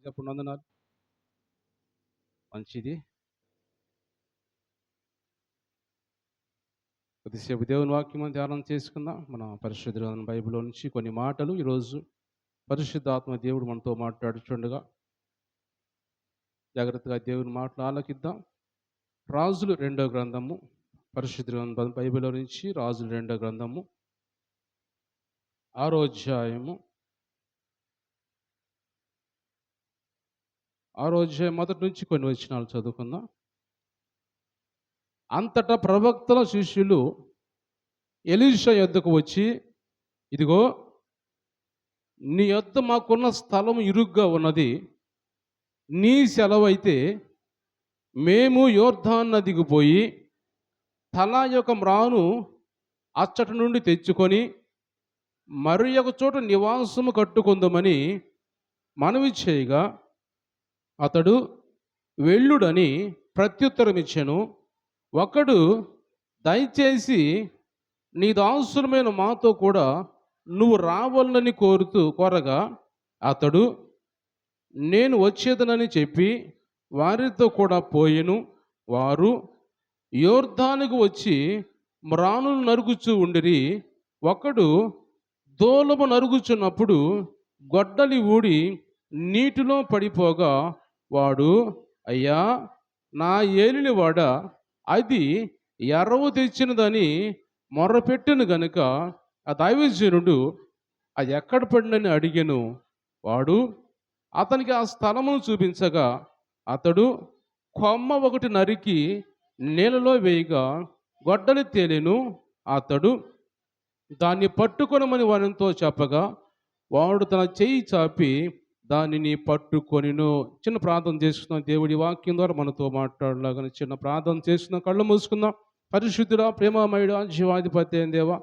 చెప్పండి వందనాలు. మంచిది. కొద్దిసేపు దేవుని వాక్యం ధ్యానం చేసుకుందాం. మన పరిశుద్ధ గ్రంథం బైబిల్‌లో నుంచి కొన్ని మాటలు ఈరోజు పరిశుద్ధాత్మ దేవుడు మనతో మాట్లాడుచుండగా జాగ్రత్తగా దేవుని మాటలు ఆలకిద్దాం. రాజులు రెండో గ్రంథము, పరిశుద్ధ గ్రంథం బైబిల్‌లో నుంచి రాజులు రెండో గ్రంథము 6వ అధ్యాయము 6వ అధ్యాయం మొదటి నుంచి కొన్ని వచనాలు చదువుకుందాం. అంతటా ప్రవక్తల శిష్యులు ఎలీషా యొద్దకు వచ్చి, ఇదిగో నీ యొద్ద మాకున్న స్థలం ఇరుగ్గా ఉన్నది, నీ సెలవైతే మేము యోర్దాను నదికి పోయి తలా యొక్క మ్రాను అచ్చటి నుండి తెచ్చుకొని మరి ఒక చోట నివాసము కట్టుకుందామని మనవి చేయగా అతడు వెళ్ళుడని ప్రత్యుత్తరం ఇచ్చెను. ఒకడు, దయచేసి నీ దాసులమైన మాతో కూడా నువ్వు రావాలని కోరగా అతడు, నేను వచ్చేదనని చెప్పి వారితో కూడా పోయెను. వారు యోర్దానుకు వచ్చి మ్రానులు నరుగుచూ ఉండిరి. ఒకడు దూలము నరుగుచున్నప్పుడు గొడ్డలి ఊడి నీటిలో పడిపోగా వాడు, అయ్యా నా ఏలినవాడ, అది ఎర్రవు తెచ్చినదని మొర్రపెట్టెను గనుక ఆ దైవజనుడు అది ఎక్కడ పడినని అడిగెను. వాడు అతనికి ఆ స్థలమును చూపించగా అతడు కొమ్మ ఒకటి నరికి నీళ్ళలో వేయగా గొడ్డలి తేలెను. అతడు దాన్ని పట్టుకొనమని వానితో చెప్పగా వాడు తన చెయ్యి చాపి దానిని పట్టుకొనిను. చిన్న ప్రార్థన చేసుకుందాం. దేవుడి వాక్యం ద్వారా మనతో మాట్లాడలాగా చిన్న ప్రార్థన చేసుకుందాం. కళ్ళు మూసుకుందాం. పరిశుద్ధుడా, ప్రేమమయుడా, జీవాధిపతి అయిన దేవా,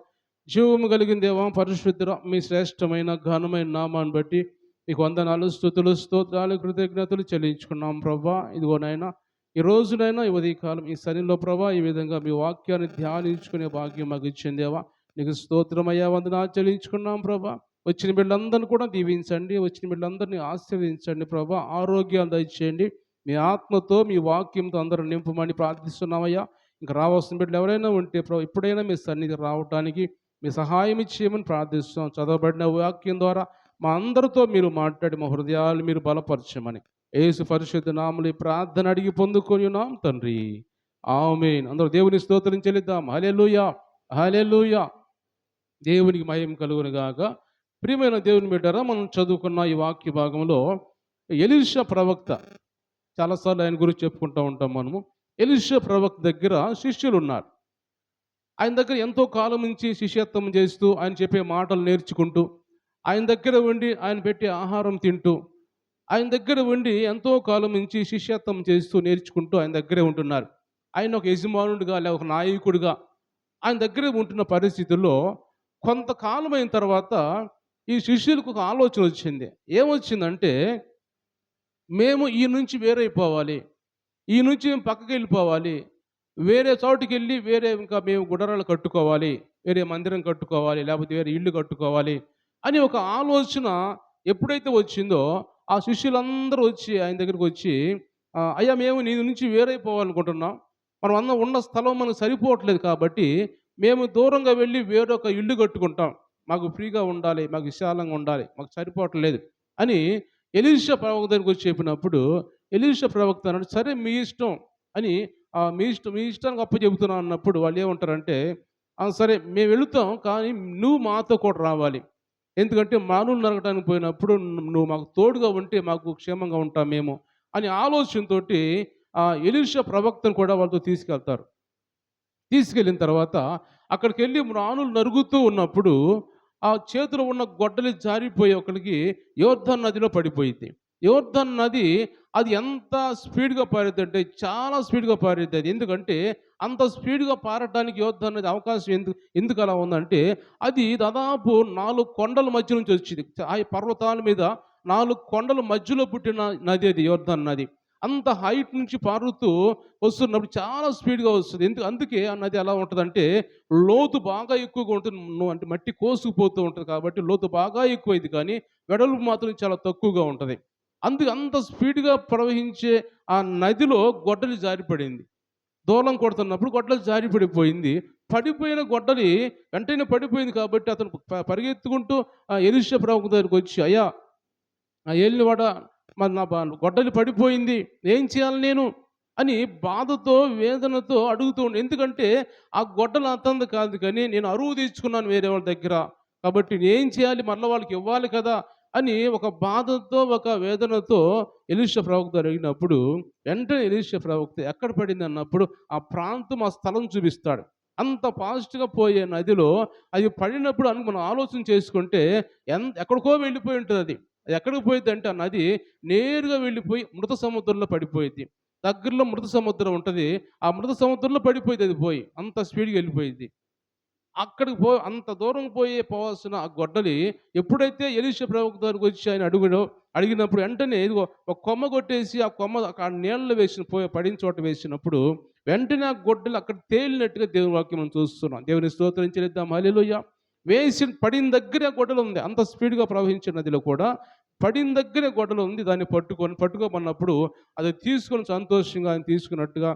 జీవము కలిగిన దేవా, పరిశుద్ధుడా, మీ శ్రేష్టమైన ఘనమైన నామాన్ని బట్టి మీకు వందనాలు, స్తుతులు, స్తోత్రాలు, కృతజ్ఞతలు చెల్లించుకున్నాం ప్రభా. ఇదిగోనైనా ఈ రోజునైనా ఈ ఉదయకాలం ఈ సన్నిధిలో ప్రభా ఈ విధంగా మీ వాక్యాన్ని ధ్యానించుకునే భాగ్యం మాకు ఇచ్చింది దేవా. నీకు స్తోత్రమయ్యా, వందనాలు చెల్లించుకున్నాం ప్రభా. వచ్చిన బిడ్డలందరినీ కూడా దీవించండి, వచ్చిన బిడ్డలందరినీ ఆశీర్వదించండి ప్రభా. ఆరోగ్యాలు దయచేయండి, మీ ఆత్మతో మీ వాక్యంతో అందరూ నింపమని ప్రార్థిస్తున్నామయ్యా. ఇంకా రావాల్సిన బిడ్డలు ఎవరైనా ఉంటే ప్రభు ఇప్పుడైనా మీ సన్నిధి రావడానికి మీ సహాయం ఇచ్చేయమని ప్రార్థిస్తున్నాం. చదవబడిన వాక్యం ద్వారా మా అందరితో మీరు మాట్లాడి మా హృదయాలు మీరు బలపరచమని యేసు పరిశుద్ధ నామములో ఈ ప్రార్థన అడిగి పొందుకొని ఉన్నాం తండ్రి, ఆమేన్. అందరూ దేవుని స్తోత్రం చెల్లిద్దాం. హల్లెలూయా, హల్లెలూయా. దేవునికి మహిమ కలుగును గాక. ప్రియమైన దేవుని బిడ్డరా, మనం చదువుకున్న ఈ వాక్య భాగంలో ఎలీషా ప్రవక్త, చాలాసార్లు ఆయన గురించి చెప్పుకుంటూ ఉంటాం మనము. ఎలీషా ప్రవక్త దగ్గర శిష్యులు ఉన్నారు. ఆయన దగ్గర ఎంతో కాలం నుంచి శిష్యత్వం చేస్తూ ఆయన చెప్పే మాటలు నేర్చుకుంటూ ఆయన దగ్గర ఉండి ఆయన పెట్టే ఆహారం తింటూ ఆయన దగ్గర ఉండి ఎంతో కాలం నుంచి శిష్యత్వం చేస్తూ నేర్చుకుంటూ ఆయన దగ్గరే ఉంటున్నారు. ఆయన ఒక యజమానుడిగా లేక ఒక నాయకుడిగా ఆయన దగ్గరే ఉంటున్న పరిస్థితుల్లో కొంతకాలం అయిన తర్వాత ఈ శిష్యులకు ఒక ఆలోచన వచ్చింది. ఏమొచ్చిందంటే, మేము ఈ నుంచి వేరైపోవాలి, ఈ నుంచి మేము పక్కకి వెళ్ళిపోవాలి, వేరే చోటుకి వెళ్ళి వేరే ఇంకా మేము గుడారాలు కట్టుకోవాలి, వేరే మందిరం కట్టుకోవాలి, లేకపోతే వేరే ఇల్లు కట్టుకోవాలి అని ఒక ఆలోచన ఎప్పుడైతే వచ్చిందో ఆ శిష్యులందరూ వచ్చి ఆయన దగ్గరికి వచ్చి, అయ్యా మేము నీ నుంచి వేరైపోవాలనుకుంటున్నాం, మనం అందరం ఉన్న స్థలం మనకు సరిపోవట్లేదు కాబట్టి మేము దూరంగా వెళ్ళి వేరొక ఇల్లు కట్టుకుంటాం, మాకు ఫ్రీగా ఉండాలి, మాకు విశాలంగా ఉండాలి, మాకు సరిపోవట్లేదు అని ఎలీషా ప్రవక్త దగ్గరికి వచ్చి చెప్పినప్పుడు ఎలీషా ప్రవక్త అన్నాడు, సరే మీ ఇష్టం అని, మీ ఇష్టానికి అప్పచెబుతున్నాను అన్నప్పుడు వాళ్ళు ఏమంటారంటే, సరే మేము వెళుతాం కానీ నువ్వు మాతో కూడా రావాలి, ఎందుకంటే మానవులు నరకడానికి పోయినప్పుడు నువ్వు మాకు తోడుగా ఉంటే మాకు క్షేమంగా ఉంటాం మేము అని ఆలోచనతోటి ఎలీషా ప్రవక్తను కూడా వాళ్ళతో తీసుకెళ్తారు. తీసుకెళ్ళిన తర్వాత అక్కడికి వెళ్ళి మ్రానులు నరుగుతూ ఉన్నప్పుడు ఆ చేతిలో ఉన్న గొడ్డలి జారిపోయి ఒకరికి యోర్దాను నదిలో పడిపోయింది. యోర్దాను నది అది ఎంత స్పీడ్గా పారిద్ది అంటే చాలా స్పీడ్గా పారిద్ది అది. ఎందుకంటే అంత స్పీడ్గా పారడానికి యోర్దాను నది అవకాశం ఎందుకు అలా ఉందంటే, అది దాదాపు 4 కొండల మధ్య నుంచి వచ్చింది. ఆ పర్వతాల మీద 4 కొండల మధ్యలో పుట్టిన నది అది యోర్దాను నది. అంత హైట్ నుంచి పారుతూ వస్తున్నప్పుడు చాలా స్పీడ్గా వస్తుంది. అందుకే ఆ నది ఎలా ఉంటుందంటే లోతు బాగా ఎక్కువగా ఉంటుంది. అంటే మట్టి కోసుకుపోతూ ఉంటుంది కాబట్టి లోతు బాగా ఎక్కువైంది, కానీ వెడల్పు మాత్రం చాలా తక్కువగా ఉంటుంది. అందుకు అంత స్పీడ్‌గా ప్రవహించే ఆ నదిలో గొడ్డలి జారిపడింది. దూలం కొడుతున్నప్పుడు గొడ్డలి జారి పడిపోయింది. పడిపోయిన గొడ్డలి వెంటనే పడిపోయింది కాబట్టి అతను పరిగెత్తుకుంటూ ఎలీషా ప్రవక్త దగ్గరికొచ్చి, "అయ్యా, ఏలినవాడా, మరి నా గొడ్డలి పడిపోయింది. ఏం చేయాలి నేను?" అని బాధతో, వేదనతో అడుగుతూ ఎందుకంటే ఆ గొడ్డలి అతనిది కాదు కానీ నేను అరువు తీర్చుకున్నాను వేరే వాళ్ళ దగ్గర. కాబట్టి నేనేం చేయాలి? మరలా వాళ్ళకి ఇవ్వాలి కదా! అని ఒక బాధతో, ఒక వేదనతో ఎలీషా ప్రవక్త అడిగినప్పుడు వెంటనే ఎలీషా ప్రవక్త ఎక్కడ పడిందన్నప్పుడు ఆ ప్రాంతం, ఆ స్థలం చూపిస్తాడు. అంత ఫాస్ట్‌గా పోయే నదిలో అది పడినప్పుడు మనం ఆలోచన చేసుకుంటే ఎక్కడికో వెళ్ళిపోయి ఉంటదది. అది ఎక్కడికి పోయిద్దంటే ఆ నది నేరుగా వెళ్ళిపోయి మృత సముద్రంలో పడిపోయిద్ది. దగ్గరలో మృత సముద్రం ఉంటది. ఆ మృత సముద్రంలో పడిపోయిద్ది అది పోయి. అంత స్పీడ్‌గా వెళ్ళిపోయిద్ది. అక్కడికి అంత దూరం పోవాల్సిన ఆ గొడ్డలి ఎప్పుడైతే ఎలీషా ప్రవక్త దగ్గరికొచ్చి ఆయన అడిగినప్పుడు వెంటనే ఇదిగో ఒక కొమ్మ కొట్టేసి ఆ కొమ్మ అక్కడ నీళ్ళలో పడిన చోట వేసినప్పుడు వెంటనే ఆ గొడ్డలి అక్కడ తేలినట్టుగా దేవుని వాక్యం మనం చూస్తున్నాం. దేవుని స్తోత్రం చెల్లిద్దాం. హల్లెలూయా. పడిన దగ్గరే గొడ్డలి ఉంది. అంత స్పీడ్‌గా ప్రవహించిన నదిలో కూడా పడిన దగ్గరే గొడ్డలి ఉంది. దాన్ని పట్టుకోమన్నప్పుడు అది తీసుకొని సంతోషంగా ఆయన తీసుకున్నట్టుగా,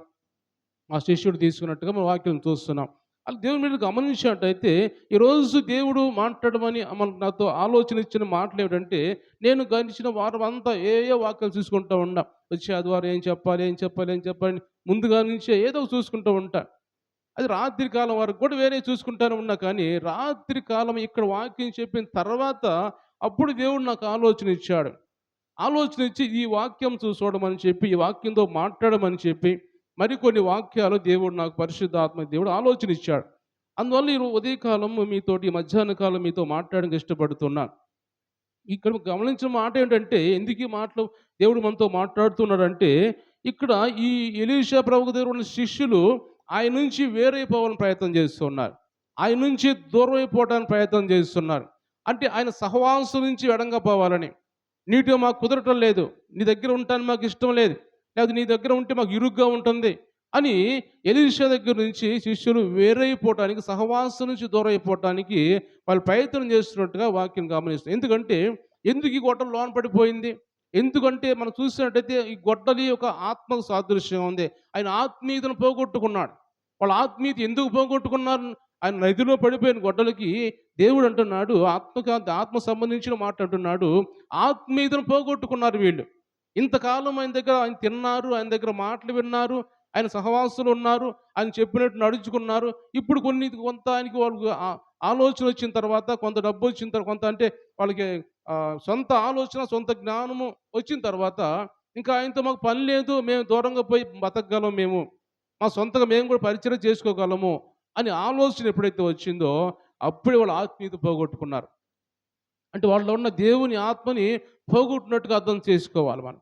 ఆ శిష్యుడు తీసుకున్నట్టుగా మనం వాక్యం చూస్తున్నాం. అలా దేవుని మీరు గమనించినట్టయితే ఈరోజు దేవుడు మాట్లాడమని నాతో ఆలోచన ఇచ్చిన మాటలు ఏమిటంటే, నేను గడిచిన వారం అంతా ఏయో వాక్యాలు చూసుకుంటూ ఉన్నా. వచ్చే ఆదివారం ఏం చెప్పాలి, ఏం చెప్పాలి, ఏం చెప్పాలి ముందుగా నుంచే ఏదో చూసుకుంటూ ఉంటా. అది రాత్రి కాలం వరకు కూడా వేరే చూసుకుంటానే ఉన్నా కానీ, రాత్రి కాలం ఇక్కడ వాక్యం చెప్పిన తర్వాత అప్పుడు దేవుడు నాకు ఆలోచన ఇచ్చాడు. ఆలోచన ఇచ్చి ఈ వాక్యం చూడమని చెప్పి, ఈ వాక్యంతో మాట్లాడమని చెప్పి, మరికొన్ని వాక్యాలు దేవుడు నాకు పరిశుద్ధాత్మ దేవుడు ఆలోచన ఇచ్చాడు. అందువల్ల ఈ ఉదయకాలం మీతోటి, మధ్యాహ్న కాలం మీతో మాట్లాడడానికి ఇష్టపడుతున్నాను. ఇక్కడ గమనించిన మాట ఏంటంటే, ఎందుకు ఈ మాటలు దేవుడు మనతో మాట్లాడుతున్నాడంటే, ఇక్కడ ఈ ఎలీషా ప్రవక్త దగ్గర ఉన్న శిష్యులు ఆయన నుంచి వేరైపోవాలని ప్రయత్నం చేస్తున్నారు. ఆయన నుంచి దూరం అయిపోవడానికి ప్రయత్నం చేస్తున్నారు. అంటే ఆయన సహవాసం నుంచి ఎడంగా పోవాలని. నీతో మాకు కుదరటం లేదు, నీ దగ్గర ఉంటాను మాకు ఇష్టం లేదు, లేదా నీ దగ్గర ఉంటే మాకు ఇరుగ్గా ఉంటుంది అని ఎలీషా దగ్గర నుంచి శిష్యులు వేరైపోవటానికి, సహవాసం నుంచి దూరం అయిపోవటానికి వాళ్ళు ప్రయత్నం చేస్తున్నట్టుగా వాక్యం గమనిస్తుంది. ఎందుకంటే ఎందుకు ఈ గొడ్డలి లోన పడిపోయింది? ఎందుకంటే మనం చూసినట్టయితే ఈ గొడ్డలి ఒక ఆత్మకు సాదృశ్యం ఉంది. ఆయన ఆత్మీయతను పోగొట్టుకున్నాడు. వాళ్ళ ఆత్మీయత ఎందుకు పోగొట్టుకున్నారు? ఆయన నదిలో పడిపోయిన గొడ్డలికి దేవుడు అంటున్నాడు, ఆత్మ సంబంధించిన మాట అంటున్నాడు, ఆత్మీయతను పోగొట్టుకున్నారు వీళ్ళు. ఇంతకాలం ఆయన దగ్గర ఆయన తిన్నారు, ఆయన దగ్గర మాటలు విన్నారు, ఆయన సహవాసులు ఉన్నారు, ఆయన చెప్పినట్టు నడుచుకున్నారు. ఇప్పుడు కొంత ఆయనకి వాళ్ళకి ఆలోచన వచ్చిన తర్వాత, కొంత డబ్బు వచ్చిన తర్వాత, కొంత అంటే వాళ్ళకి సొంత ఆలోచన, సొంత జ్ఞానము వచ్చిన తర్వాత ఇంకా ఆయనతో మాకు పని లేదు, మేము దూరంగా పోయి బతకగలం, మేము మా సొంతగా మేము కూడా పరిచయం చేసుకోగలము అని ఆలోచన ఎప్పుడైతే వచ్చిందో అప్పుడే వాళ్ళు ఆత్మీయత పోగొట్టుకున్నారు. అంటే వాళ్ళలో ఉన్న దేవుని ఆత్మని పోగొట్టినట్టుగా అర్థం చేసుకోవాలి మనం.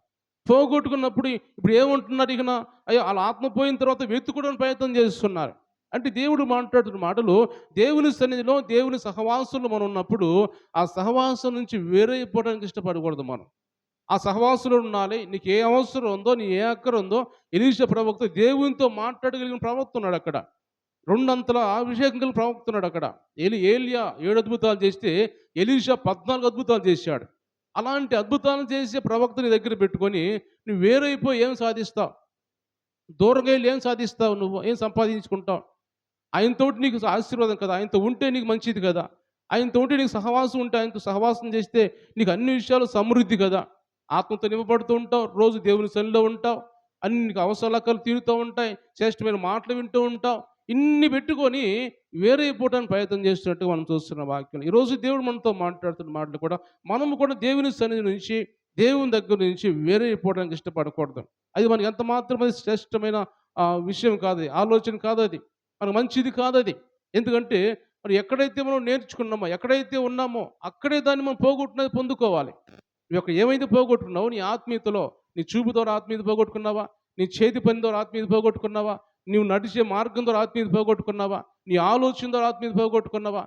పోగొట్టుకున్నప్పుడు ఇప్పుడు ఏమంటున్నారు ఇకన? అయ్యో, వాళ్ళ ఆత్మ పోయిన తర్వాత వెతుకోవడానికి ప్రయత్నం చేస్తున్నారు. అంటే దేవుడు మాట్లాడుతున్న మాటలు దేవుని సన్నిధిలో, దేవుని సహవాసంలో మనం ఉన్నప్పుడు ఆ సహవాసం నుంచి వేరైపోవడానికి ఇష్టపడకూడదు మనం. ఆ సహవాసులో ఉండాలి. నీకు ఏ అవసరం ఉందో, నీ ఏ అక్కర ఉందో, ఎలీషా ప్రవక్త దేవునితో మాట్లాడగలిగిన ప్రవక్త ఉన్నాడు అక్కడ. రెండంతల అభిషేకం కలిగిన ప్రవక్త ఉన్నాడు అక్కడ. ఏలియా 7 అద్భుతాలు చేస్తే ఎలీషా 14 అద్భుతాలు చేశాడు. అలాంటి అద్భుతాలు చేసే ప్రవక్తని దగ్గర పెట్టుకొని నువ్వు వేరైపోయి ఏం సాధిస్తావు? దూరంగా వెళ్ళి ఏం సాధిస్తావు? నువ్వు ఏం సంపాదించుకుంటావు? ఆయనతోటి నీకు ఆశీర్వాదం కదా, ఆయనతో ఉంటే నీకు మంచిది కదా, ఆయనతో ఉంటే నీకు సహవాసం ఉంటే, ఆయనతో సహవాసం చేస్తే నీకు అన్ని విషయాలు సమృద్ధి కదా. ఆత్మతో నింపబడుతూ ఉంటావు, రోజు దేవుని సన్నిధిలో ఉంటావు, అన్ని నీకు అవసరాలు తీరుతూ ఉంటాయి, శ్రేష్టమైన మాటలు వింటూ ఉంటావు. ఇన్ని పెట్టుకొని వేరైపోవడానికి ప్రయత్నం చేస్తున్నట్టుగా మనం చూస్తున్న వాక్యం. ఈరోజు దేవుడు మనతో మాట్లాడుతున్న మాటలు కూడా మనము కూడా దేవుని సన్నిధి నుంచి, దేవుని దగ్గర నుంచి వేరైపోవడానికి ఇష్టపడకూడదు. అది మనకి ఎంత మాత్రమే శ్రేష్టమైన విషయం కాదు, ఆలోచన కాదు, అది మనకు మంచిది కాదు అది. ఎందుకంటే మరి ఎక్కడైతే మనం నేర్చుకున్నామో, ఎక్కడైతే ఉన్నామో అక్కడే దాన్ని మనం పోగొట్టుకున్నది పొందుకోవాలి. నువ్వు ఏమైతే పోగొట్టుకున్నావు? నీ ఆత్మీయతలో, నీ చూపు ద్వారా ఆత్మీయత పోగొట్టుకున్నావా? నీ చేతి పని ద్వారా ఆత్మీయత పోగొట్టుకున్నావా? నువ్వు నడిచే మార్గం ద్వారా ఆత్మీయత పోగొట్టుకున్నావా? నీ ఆలోచన ద్వారా ఆత్మీయత పోగొట్టుకున్నావా?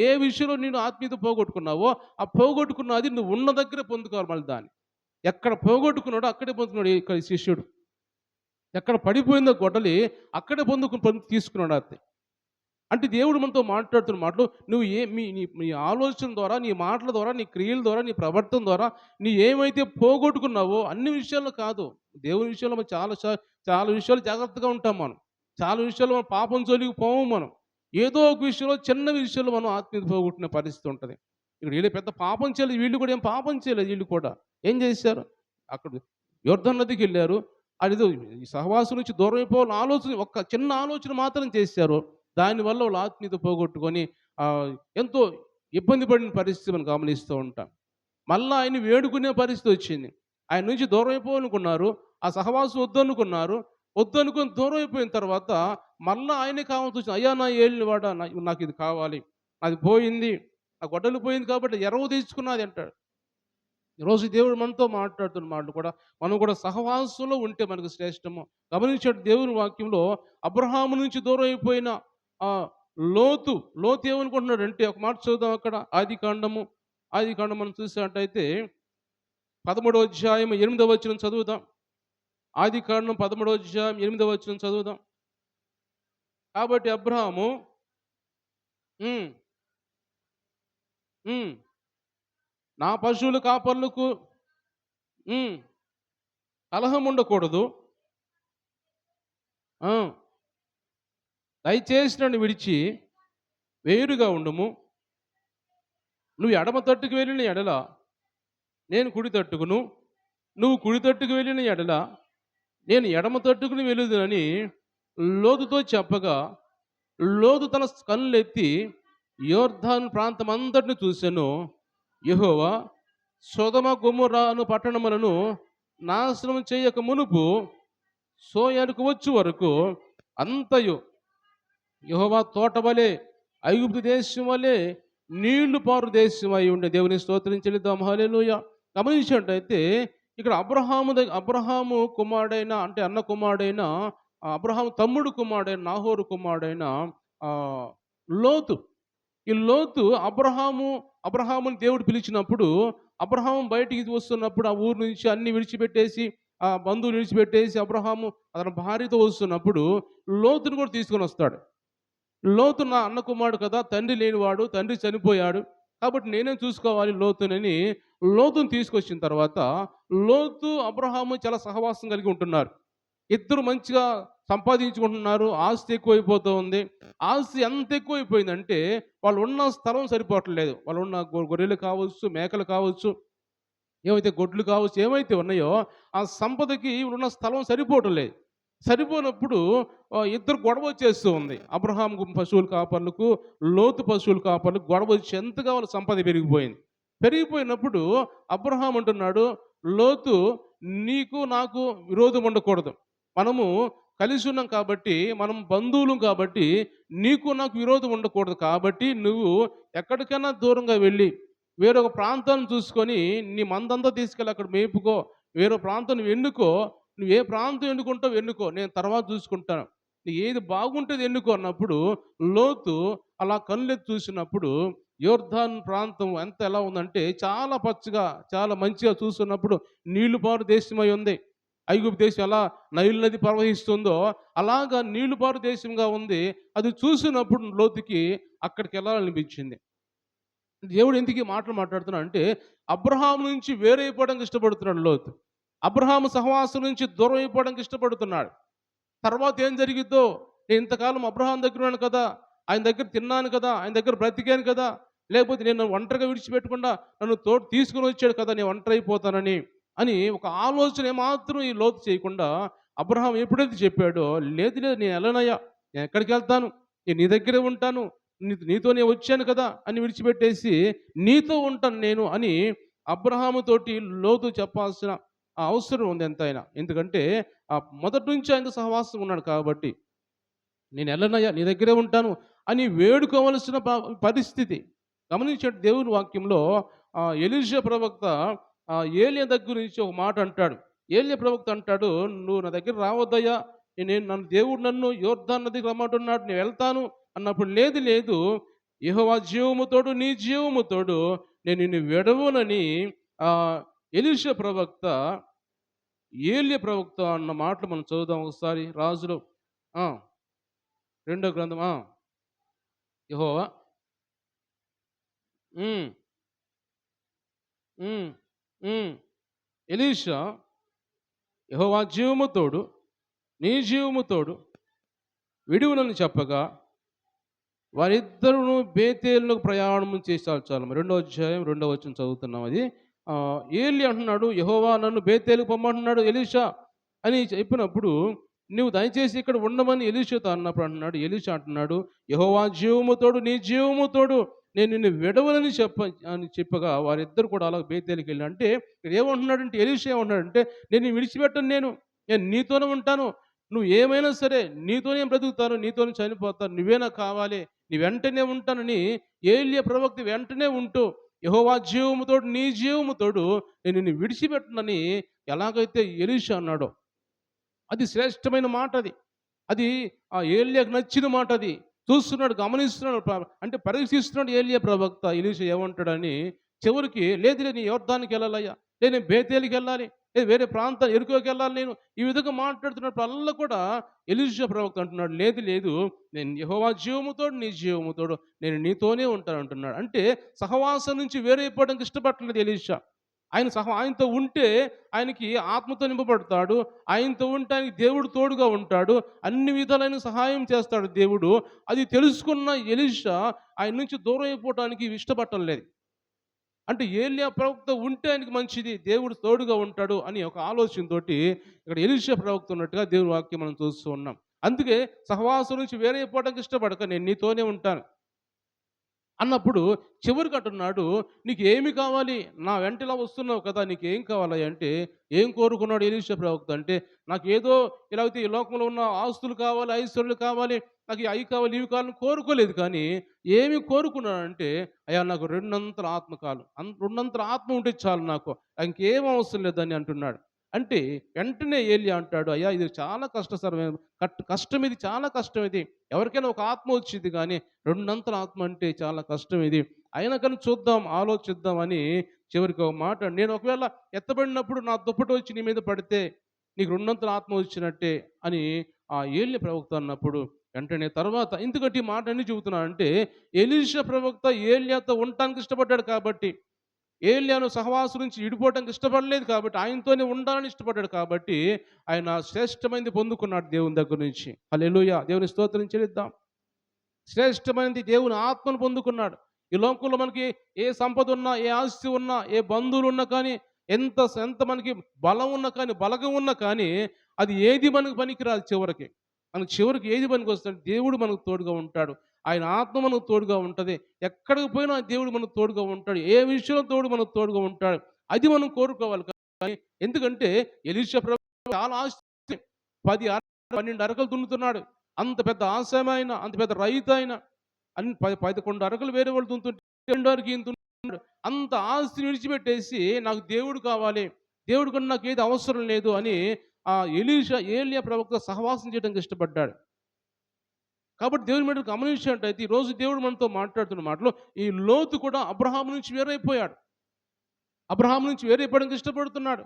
ఏ విషయంలో నేను ఆత్మీయత పోగొట్టుకున్నావో ఆ పోగొట్టుకున్నది నువ్వు ఉన్న దగ్గరే పొందుకోవాలి. మళ్ళీ దాన్ని ఎక్కడ పోగొట్టుకున్నాడో అక్కడే పొందుకున్నాడు ఇక్కడ శిష్యుడు. ఎక్కడ పడిపోయిందో గొడ్డలి అక్కడే తీసుకున్నాడు అది. అంటే దేవుడు మనతో మాట్లాడుతున్న మాటలు నువ్వు ఏ మీ నీ నీ ఆలోచన ద్వారా, నీ మాటల ద్వారా, నీ క్రియల ద్వారా, నీ ప్రవర్తన ద్వారా నీ ఏమైతే పోగొట్టుకున్నావో అన్ని విషయాల్లో కాదు. దేవుని విషయంలో మనం చాలా విషయాలు జాగ్రత్తగా ఉంటాం మనం. చాలా విషయాల్లో మనం పాపం జోలికి పోము మనం. ఏదో ఒక విషయంలో చిన్న విషయంలో మనం ఆత్మీయత పోగొట్టిన పరిస్థితి ఉంటది. ఇక్కడ వీళ్ళు పెద్ద పాపం చేయలేదు. వీళ్ళు కూడా ఏం పాపం చేయలేదు వీళ్ళు కూడా. ఏం చేశారు? అక్కడ యొర్దాను నదికెళ్లారు. అదేదో ఈ సహవాసం నుంచి దూరం అయిపోవాలని ఆలోచన ఒక్క చిన్న ఆలోచన మాత్రం చేశారు. దానివల్ల వాళ్ళ ఆత్మీయత పోగొట్టుకొని ఎంతో ఇబ్బంది పడిన పరిస్థితి మనం గమనిస్తూ ఉంటాం. మళ్ళా ఆయన్ని వేడుకునే పరిస్థితి వచ్చింది. ఆయన నుంచి దూరం అయిపోవాలనుకున్నారు. ఆ సహవాసం వద్దనుకున్నారు. వద్దనుకొని దూరం అయిపోయిన తర్వాత మళ్ళా ఆయనే కావాల్సి వచ్చింది. అయ్యా నా ఏలినవాడా నాకు ఇది కావాలి. అది పోయింది. ఆ గొడ్డలి పోయింది కాబట్టి ఎరవు తెచ్చుకున్నది అంటాడు. ఈరోజు దేవుడు మనతో మాట్లాడుతున్న మాటలు కూడా మనం కూడా సహవాసంలో ఉంటే మనకు శ్రేష్టము. గమనించాడు దేవుని వాక్యంలో అబ్రహాము నుంచి దూరం అయిపోయిన ఆ లోతు లోతు ఏమనుకుంటున్నాడంటే ఒక మాట చదువుదాం అక్కడ ఆది కాండం మనం చూసినట్టయితే 13వ అధ్యాయం 8వ వచనం చదువుదాం. ఆది కాండం 13వ అధ్యాయం 8వ వచనం చదువుదాం. కాబట్టి అబ్రహాము ఉమ్, ఉమ్, నా పశువుల కాపర్లకు ఉమ్, కలహం ఉండకూడదు. ఆ, దయచేసి నన్ను విడిచి వేరుగా ఉండుము. నువ్వు ఎడమ తట్టుకు వెళ్ళిన ఎడల నేను కుడి తట్టుకును, నువ్వు కుడి తట్టుకు వెళ్ళిన ఎడల నేను ఎడమ తట్టుకుని వెలుదునని లోతుతో చెప్పగా లోతు తన కన్నులెత్తి యోర్దాను ప్రాంతం అంతటిని చూసెను. యెహోవా సొదొమ గొమొర్రాను పట్టణములను నాశనం చేయక మునుపు సోయనుకు వచ్చు వరకు అంతయు యెహోవా తోట వలె ఐగుప్తు దేశం వలె నీళ్లు పారు దేశం అయి ఉండే దేవుని స్తోత్రం చెల్లిద్దాం. హల్లెలూయా. గమనించినట్టయితే ఇక్కడ అబ్రహాము కుమారుడైన అంటే అన్న కుమారుడైన అబ్రహాము తమ్ముడు కుమారుడైన నాహోరు కుమారుడైన ఆ, లోతు. ఈ లోతు అబ్రహాముని దేవుడు పిలిచినప్పుడు అబ్రహాము బయటికి వస్తున్నప్పుడు ఆ ఊరు నుంచి అన్ని విడిచిపెట్టేసి ఆ బంధువులు విడిచిపెట్టేసి అబ్రహాము అతని భార్యతో వస్తున్నప్పుడు లోతును కూడా తీసుకొని వస్తాడు. లోతు నా అన్న కుమారుడు కదా, తండ్రి లేనివాడు, తండ్రి చనిపోయాడు కాబట్టి నేనే చూసుకోవాలి లోతునని లోతుని తీసుకొచ్చిన తర్వాత లోతు అబ్రహాము చాలా సహవాసం కలిగి ఉంటున్నారు. ఇద్దరు మంచిగా సంపాదించుకుంటున్నారు. ఆస్తి ఎక్కువైపోతూ ఉంది. ఆస్తి ఎంత ఎక్కువైపోయిందంటే వాళ్ళు ఉన్న స్థలం సరిపోవట్లేదు. వాళ్ళు ఉన్న గొర్రెలు కావచ్చు, మేకలు కావచ్చు, ఏవైతే గొడ్లు కావచ్చు, ఏమైతే ఉన్నాయో ఆ సంపదకి ఉన్న స్థలం సరిపోవటం లేదు. సరిపోనప్పుడు ఇద్దరు గొడవ వచ్చేస్తూ ఉంది. అబ్రహాం పశువుల కాపర్లకు లోతు పశువుల కాపర్లకు గొడవ వచ్చి ఎంతగా వాళ్ళ సంపద పెరిగిపోయింది. పెరిగిపోయినప్పుడు అబ్రహాం అంటున్నాడు, లోతు నీకు నాకు విరోధం ఉండకూడదు. మనము కలిసి ఉన్నాం కాబట్టి, మనం బంధువులం కాబట్టి నీకు నాకు విరోధం ఉండకూడదు. కాబట్టి నువ్వు ఎక్కడికైనా దూరంగా వెళ్ళి వేరొక ప్రాంతాన్ని చూసుకొని నీ మందంతా తీసుకెళ్ళి అక్కడ మేపుకో. వేరొక ప్రాంతం నువ్వు ఎన్నుకో. నువ్వు ఏ ప్రాంతం ఎన్నుకుంటావు ఎన్నుకో, నేను తర్వాత చూసుకుంటాను. నీకు ఏది బాగుంటుంది ఎన్నుకో అన్నప్పుడు లోతు అలా కళ్ళెత్తి చూసినప్పుడు యోర్దాను ప్రాంతం ఎలా ఉందంటే చాలా పచ్చగా చాలా మంచిగా చూస్తున్నప్పుడు నీళ్లు పారు దేశమై ఉంది. ఐగుప్తు దేశం ఎలా నైలు నది ప్రవహిస్తుందో అలాగా నీళ్లు పారు దేశంగా ఉంది. అది చూసినప్పుడు లోతుకి అక్కడికి వెళ్ళాలనిపించింది. దేవుడు ఎందుకు ఈ మాటలు మాట్లాడుతున్నాడు అంటే అబ్రహాం నుంచి వేరైపోవడానికి ఇష్టపడుతున్నాడు లోతు. అబ్రహాము సహవాసం నుంచి దూరం అయిపోవడానికి ఇష్టపడుతున్నాడు. తర్వాత ఏం జరిగిద్దో, నేను ఇంతకాలం అబ్రహాం దగ్గర ఉన్నాను కదా, ఆయన దగ్గర తిన్నాను కదా, ఆయన దగ్గర బ్రతికాను కదా, లేకపోతే నేను ఒంటరిగా విడిచిపెట్టకుండా నన్ను తోడు తీసుకుని వచ్చాడు కదా, నేను ఒంటరి అయిపోతానని అని ఒక ఆలోచన ఏమాత్రం ఈ లోతు చేయకుండా అబ్రహాం ఎప్పుడైతే చెప్పాడో, లేదు లేదు నేను వెళ్ళనయ్యా, నేను ఎక్కడికి వెళ్తాను, నేను నీ దగ్గరే ఉంటాను, నీతో నేను వచ్చాను కదా అని విడిచిపెట్టేసి నీతో ఉంటాను నేను అని అబ్రహాముతోటి లోతు చెప్పాల్సిన అవసరం ఉంది ఎంతైనా. ఎందుకంటే మొదటి నుంచి ఆయనతో సహవాసం ఉన్నాడు కాబట్టి నేను వెళ్ళనయ్యా నీ దగ్గరే ఉంటాను అని వేడుకోవలసిన పరిస్థితి. గమనించండి దేవుని వాక్యంలో ఎలీషా ప్రవక్త ఏలియా దగ్గర నుంచి ఒక మాట అంటాడు. ఏలియా ప్రవక్త అంటాడు, నువ్వు నా దగ్గర రావద్దయ్యా, దేవుడు నన్ను యోర్దాను నదికి రమ్మంటున్నాడు, నేను వెళ్తాను అన్నప్పుడు లేదు లేదు యెహోవా జీవము తోడు నీ జీవము తోడు నేను నిన్ను విడవనని ఎలీషా ప్రవక్త ఏలియా ప్రవక్త అన్న మాటలు మనం చదువుదాం ఒకసారి రాజులు 2వ గ్రంథం యెహోవా హ్మ్. హ్మ్. హ్మ్. ఎలీషా యెహోవా జీవము తోడు, నీ జీవము తోడు విడువనని చెప్పగా వారిద్దరును బేతేలునకు ప్రయాణం చేసారు. చాలు రెండో అధ్యాయం రెండో వచనం చదువుతున్నాం అది. ఏలి అంటున్నాడు, యెహోవా నన్ను బేతేలుకు పొమ్మంటున్నాడు ఎలీషా అని చెప్పినప్పుడు, నువ్వు దయచేసి ఇక్కడ ఉండమని ఎలీషాతో అన్నప్పుడు అంటున్నాడు, ఎలీషా అంటున్నాడు, యెహోవా జీవము తోడు, నీ జీవము తోడు, నేను నిన్ను విడవనని అని చెప్పగా వారిద్దరు కూడా అలా బేతేలుకి వెళ్ళి అంటే ఇక్కడ ఏమంటున్నాడంటే ఎలీషా ఏమంటున్నాడంటే, నేను నిన్ను విడిచిపెట్టను, నేను నీతోనే ఉంటాను. నువ్వు ఏమైనా సరే నీతోనే బ్రతుకుతాను, నీతోనే చనిపోతాను, నువ్వే నాకు కావాలి, నీ వెంటనే ఉంటానని ఏలియా ప్రవక్త వెంటనే ఉంటూ యెహోవా జీవము తోడు, నీ జీవము తోడు, నేను నిన్ను విడిచిపెట్టనని ఎలాగైతే ఎలీషా అన్నాడో, అది శ్రేష్టమైన మాట అది. అది ఆ ఏలియాకు నచ్చిన మాట అది. చూస్తున్నాడు, గమనిస్తున్నాడు, అంటే పరీక్షిస్తున్నాడు ఏలియా ప్రవక్త ఎలీషా ఏమంటాడని. చివరికి లేదు లేదు నేను యొర్దానికి వెళ్ళాలయ్యా, లేదు నేను బేతేలుకి వెళ్ళాలి, లేదు వేరే ప్రాంతం ఎరుకోకి వెళ్ళాలి నేను, ఈ విధంగా మాట్లాడుతున్నప్పుడు అల్లా కూడా ఎలీషా ప్రవక్త అంటున్నాడు, లేదు లేదు నేను యెహోవా జీవముతోడు, నీ జీవముతోడు, నేను నీతోనే ఉంటాను అంటున్నాడు. అంటే సహవాసం నుంచి వేరైపోవడానికి ఇష్టపడలేదు ఎలీషా. ఆయనతో ఉంటే ఆయనకి ఆత్మతో నింపబడతాడు. ఆయనతో ఉంటే ఆయనకి దేవుడు తోడుగా ఉంటాడు. అన్ని విధాలైన సహాయం చేస్తాడు దేవుడు. అది తెలుసుకున్న ఎలీషా ఆయన నుంచి దూరం అయిపోవటానికి ఇష్టపడటం లేదు. అంటే ఏలియా ప్రవక్త ఉంటే ఆయనకి మంచిది, దేవుడు తోడుగా ఉంటాడు అని ఒక ఆలోచనతోటి ఇక్కడ ఎలీషా ప్రవక్త ఉన్నట్టుగా దేవుని వాక్యం మనం చూస్తూ ఉన్నాం. అందుకే సహవాసం నుంచి వేరైపోవడానికి ఇష్టపడక నేను నీతోనే ఉంటాను అన్నప్పుడు చివరికి అంటున్నాడు, నీకు ఏమి కావాలి, నా వెంట ఇలా వస్తున్నావు కదా, నీకు ఏం కావాలి అంటే, ఏం కోరుకున్నాడు ఎలీషా ప్రవక్త అంటే, నాకు ఏదో ఇలా అయితే ఈ లోకంలో ఉన్న ఆస్తులు కావాలి, ఐశ్వర్యాలు కావాలి, నాకు అవి కావాలి ఇవి కావాలని కోరుకోలేదు. కానీ ఏమి కోరుకున్నాడంటే, అయ్యా నాకు రెండంతల ఆత్మ కావాలి, రెండంతల ఆత్మ ఉంటే చాలు నాకు, ఇంకేం అవసరం లేదని అంటున్నాడు. అంటే వెంటనే ఏలియా అంటాడు, అయ్యా ఇది చాలా కష్టతరమైన కష్టం, ఇది చాలా కష్టం ఇది, ఎవరికైనా ఒక ఆత్మ వచ్చింది కానీ రెండంతల ఆత్మ అంటే చాలా కష్టం ఇది, అయినా కానీ చూద్దాం ఆలోచిద్దాం అని చివరికి ఒక మాట, నేను ఒకవేళ ఎత్తబడినప్పుడు నా దుప్పటి వచ్చి నీ మీద పడితే నీకు రెండంతల ఆత్మ వచ్చినట్టే అని ఆ ఏలియా ప్రవక్త అన్నప్పుడు వెంటనే తర్వాత ఎందుకంటే ఈ మాట అన్ని చెబుతున్నా అంటే ఎలీషా ప్రవక్త ఏలియాతో ఉండటానికి ఇష్టపడ్డాడు కాబట్టి, ఏలియాను సహవాసం నుంచి విడిపోవడానికి ఇష్టపడలేదు కాబట్టి, ఆయనతోనే ఉండాలని ఇష్టపడ్డాడు కాబట్టి ఆయన శ్రేష్టమైనది పొందుకున్నాడు దేవుని దగ్గర నుంచి. హల్లెలూయా, దేవుని స్తోత్రం చెల్లిద్దాం. శ్రేష్టమైనది దేవుని ఆత్మను పొందుకున్నాడు. ఈ లోకంలో మనకి ఏ సంపద ఉన్నా, ఏ ఆస్తి ఉన్నా, ఏ బంధువులు ఉన్నా కానీ, ఎంత ఎంత మనకి బలం ఉన్నా కానీ, బలగం ఉన్నా కానీ, అది ఏది మనకు పనికిరాదు చివరికి. మనకు చివరికి ఏది పనికొస్తదంటే దేవుడు మనకు తోడుగా ఉంటాడు. ఆయన ఆత్మ మనకు తోడుగా ఉంటది. ఎక్కడికి పోయినా దేవుడు మనకు తోడుగా ఉంటాడు. ఏ విషయంలో తోడు మనకు తోడుగా ఉంటాడు. అది మనం కోరుకోవాలి. కానీ ఎందుకంటే ఎలీషా ప్రభు చాలా ఆస్తి, 10 12 అరకలు దున్నుతున్నాడు. అంత పెద్ద ఆసామి ఆయన, అంత పెద్ద రైతు ఆయన. 11 అరకులు వేరే వాళ్ళు దున్నుతుంటే 2 అరకు ఈయన దున్నుతున్నాడు. అంత ఆస్తిని విడిచిపెట్టేసి నాకు దేవుడు కావాలి, దేవుడి కన్నా నాకు ఏది అవసరం లేదు అని ఆ ఏలియా ప్రవక్త సహవాసం చేయడానికి ఇష్టపడ్డాడు. కాబట్టి దేవుని బిడ్డలు గమనించినట్టయితే ఈరోజు దేవుడు మనతో మాట్లాడుతున్న మాటలో ఈ లోతు కూడా అబ్రహాము నుంచి వేరైపోయాడు. అబ్రహాము నుంచి వేరైపోవడానికి ఇష్టపడుతున్నాడు.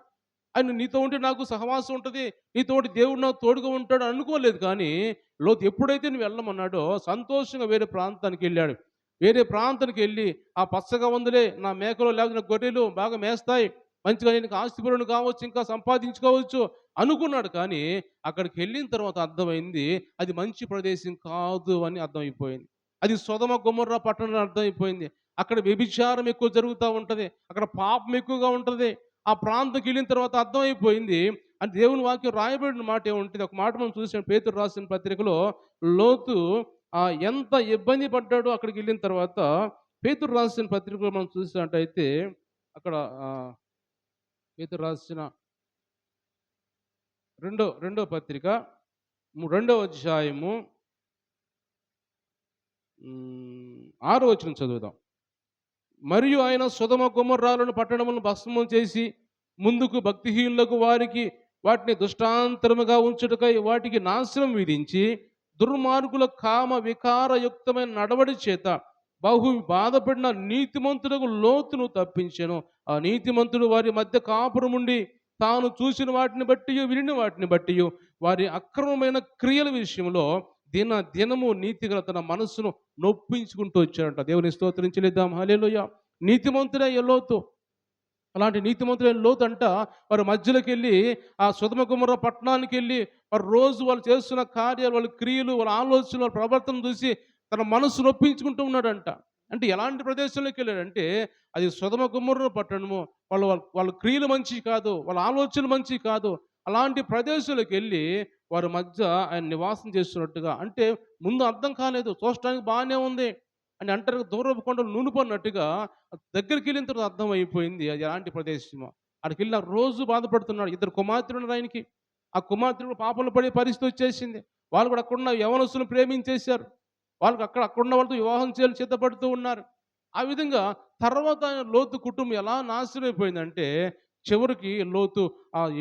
ఆయన నీతో ఉంటే నాకు సహవాసం ఉంటుంది, నీతోటి దేవుడు నాకు తోడుగా ఉంటాడు అనుకోలేదు. కానీ లోతు ఎప్పుడైతే నువ్వు వెళ్ళమన్నాడో సంతోషంగా వేరే ప్రాంతానికి వెళ్ళాడు. వేరే ప్రాంతానికి వెళ్ళి ఆ పచ్చగా ఉందిలే, నా మేకలు లేకపోతే నా గొర్రెలు బాగా మేస్తాయి, మంచిగా నేను ఆస్తిపరుని కావచ్చు, ఇంకా సంపాదించుకోవచ్చు అనుకున్నాడు. కానీ అక్కడికి వెళ్ళిన తర్వాత అర్థమైంది అది మంచి ప్రదేశం కాదు అని అర్థమైపోయింది. అది సొదమ గొమొర్రా పట్టణం అర్థమైపోయింది. అక్కడ వ్యభిచారం ఎక్కువ జరుగుతూ ఉంటుంది, అక్కడ పాపం ఎక్కువగా ఉంటుంది. ఆ ప్రాంతంకి వెళ్ళిన తర్వాత అర్థమైపోయింది. అని దేవుని వాక్యం రాయబడిన మాట ఏముంటుంది, ఒక మాట మనం చూసాం పేతురు రాసిన పత్రికలో, లోతు ఎంత ఇబ్బంది పడ్డాడో అక్కడికి వెళ్ళిన తర్వాత. పేతురు రాసిన పత్రికలో మనం చూసినట్టయితే అక్కడ పేతురు రాసిన రెండో పత్రిక రెండవ అధ్యాయము 6వ వచనం చదువుదాం. మరియు ఆయన సొదొమ గొమొర్రాలను పట్టణములను భస్మం చేసి ముందుకు భక్తిహీనులకు వాటిని దృష్టాంతరముగా ఉంచుటకై వాటికి నాశనం విధించి, దుర్మార్గుల కామ వికారయుక్తమైన నడవడి చేత బహు బాధపడిన నీతిమంతులకు లోతును తప్పించెను. ఆ నీతిమంతుడు వారి మధ్య కాపురముండి తాను చూసిన వాటిని బట్టి వినిన వాటిని బట్టి వారి అక్రమమైన క్రియల విషయంలో దినము నీతిగల తన మనస్సును నొప్పించుకుంటూ వచ్చాడంట. దేవుని స్తోత్రం చెల్లిద్దాం. హల్లెలూయా. నీతిమంతుడైన లోతు, అలాంటి నీతిమంతుడైన లోతు అంట వారి మధ్యలోకెళ్ళి ఆ సొదొమ గొమొర్రా పట్టణానికెళ్ళి వారు రోజు వాళ్ళు చేస్తున్న కార్యాలు, వాళ్ళ క్రియలు, వాళ్ళ ఆలోచనలు, వాళ్ళ ప్రవర్తన చూసి తన మనస్సు నొప్పించుకుంటూ ఉన్నాడంట. అంటే ఎలాంటి ప్రదేశంలోకి వెళ్ళాడంటే అది సొదొమ గొమొర్రా పట్టణము. వాళ్ళ వాళ్ళ క్రియలు మంచివి కాదు, వాళ్ళ ఆలోచనలు మంచివి కాదు. అలాంటి ప్రదేశంలోకి వెళ్ళి వారి మధ్య ఆయన నివాసం చేస్తున్నట్టుగా, అంటే ముందు అర్థం కాలేదు, చూడటానికి బాగానే ఉంది అని అంటారు, దూరపు కొండలు నూనె పడినట్టుగా దగ్గరికి వెళ్ళిన తర్వాత అర్థమైపోయింది అది ఎలాంటి ప్రదేశమో. అక్కడికి వెళ్ళి రోజు బాధపడుతున్నాడు. ఇద్దరు కుమార్తెలు ఉన్నారు ఆయనకి. ఆ కుమార్తెలు పాపంలో పడే పరిస్థితి వచ్చేసింది. వాళ్ళు కూడా అక్కడున్న యవనస్తులను ప్రేమించేశారు. వాళ్ళకి అక్కడున్న వాళ్ళతో వివాహం చేయాలని సిద్ధపడుతూ ఉన్నారు. ఆ విధంగా తర్వాత ఆయన లోతు కుటుంబం ఎలా నాశనం అయిపోయిందంటే చివరికి లోతు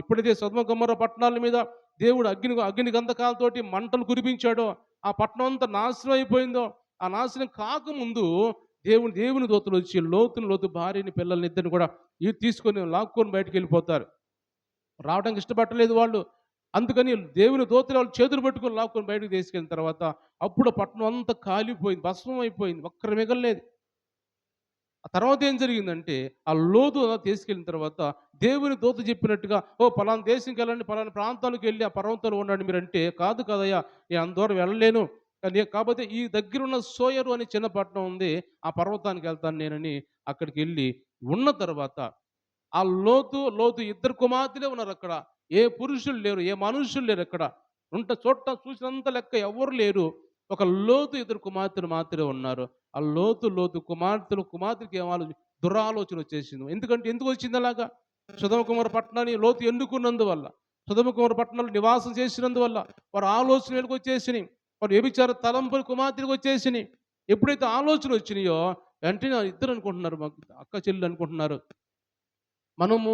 ఎప్పుడైతే సొదొమ గొమొర్రా పట్టణాల మీద దేవుడు అగ్ని గంధకాలతోటి మంటలు కురిపించాడో, ఆ పట్టణం అంతా నాశనం అయిపోయిందో, ఆ నాశనం కాకముందు దేవుని దూతలు వచ్చి లోతు భార్యని పిల్లల్ని ఇద్దరిని కూడా తీసుకొని లాక్కొని బయటకు వెళ్ళిపోతారు. రావడానికి ఇష్టపడలేదు వాళ్ళు. అందుకని దేవుని దూతలు వాళ్ళు చేతులు పట్టుకొని లాక్కొని బయటకు తీసుకెళ్ళిన తర్వాత అప్పుడు ఆ పట్టణం అంతా కాలిపోయింది, భస్మం అయిపోయింది, ఒక్కరు మిగలలేదు. ఆ తర్వాత ఏం జరిగిందంటే ఆ లోతు అలా తీసుకెళ్ళిన తర్వాత దేవుని దూత చెప్పినట్టుగా, పలానా దేశంకి వెళ్ళండి, పలానా ప్రాంతాలకు వెళ్ళి ఆ పర్వతాలు ఉండండి మీరంటే, కాదు కదయ్యా నేను అంత దూరం వెళ్ళలేను, కానీ కాకపోతే ఈ దగ్గరున్న సోయరు అనే చిన్న పట్టణం ఉంది, ఆ పర్వతానికి వెళ్తాను నేనని అక్కడికి వెళ్ళి ఉన్న తర్వాత ఆ లోతు ఇద్దరు కుమార్తెలే ఉన్నారు అక్కడ. ఏ పురుషులు లేరు, ఏ మనుషులు లేరు అక్కడ. చూసినంత లెక్క ఎవ్వరు లేరు. ఒక లోతు ఇద్దరు కుమార్తెలు మాత్రమే ఉన్నారు. ఆ లోతు కుమార్తెకి దురాలోచన వచ్చేసింది. ఎందుకు వచ్చింది అలాగా? సొదొమ గొమొర్రా పట్టణాన్ని లోతు ఎన్నుకున్నందువల్ల, సొదొమ గొమొర్రా పట్టణంలో నివాసం చేసినందువల్ల వారి ఆలోచనలకు వచ్చేసినాయి. వారు వ్యభిచార తలంపులు కుమార్తెలకు వచ్చేసినాయి. ఎప్పుడైతే ఆలోచన వచ్చినాయో వెంటనే ఇద్దరు అనుకుంటున్నారు, మాకు అక్క చెల్లెలు అనుకుంటున్నారు, మనము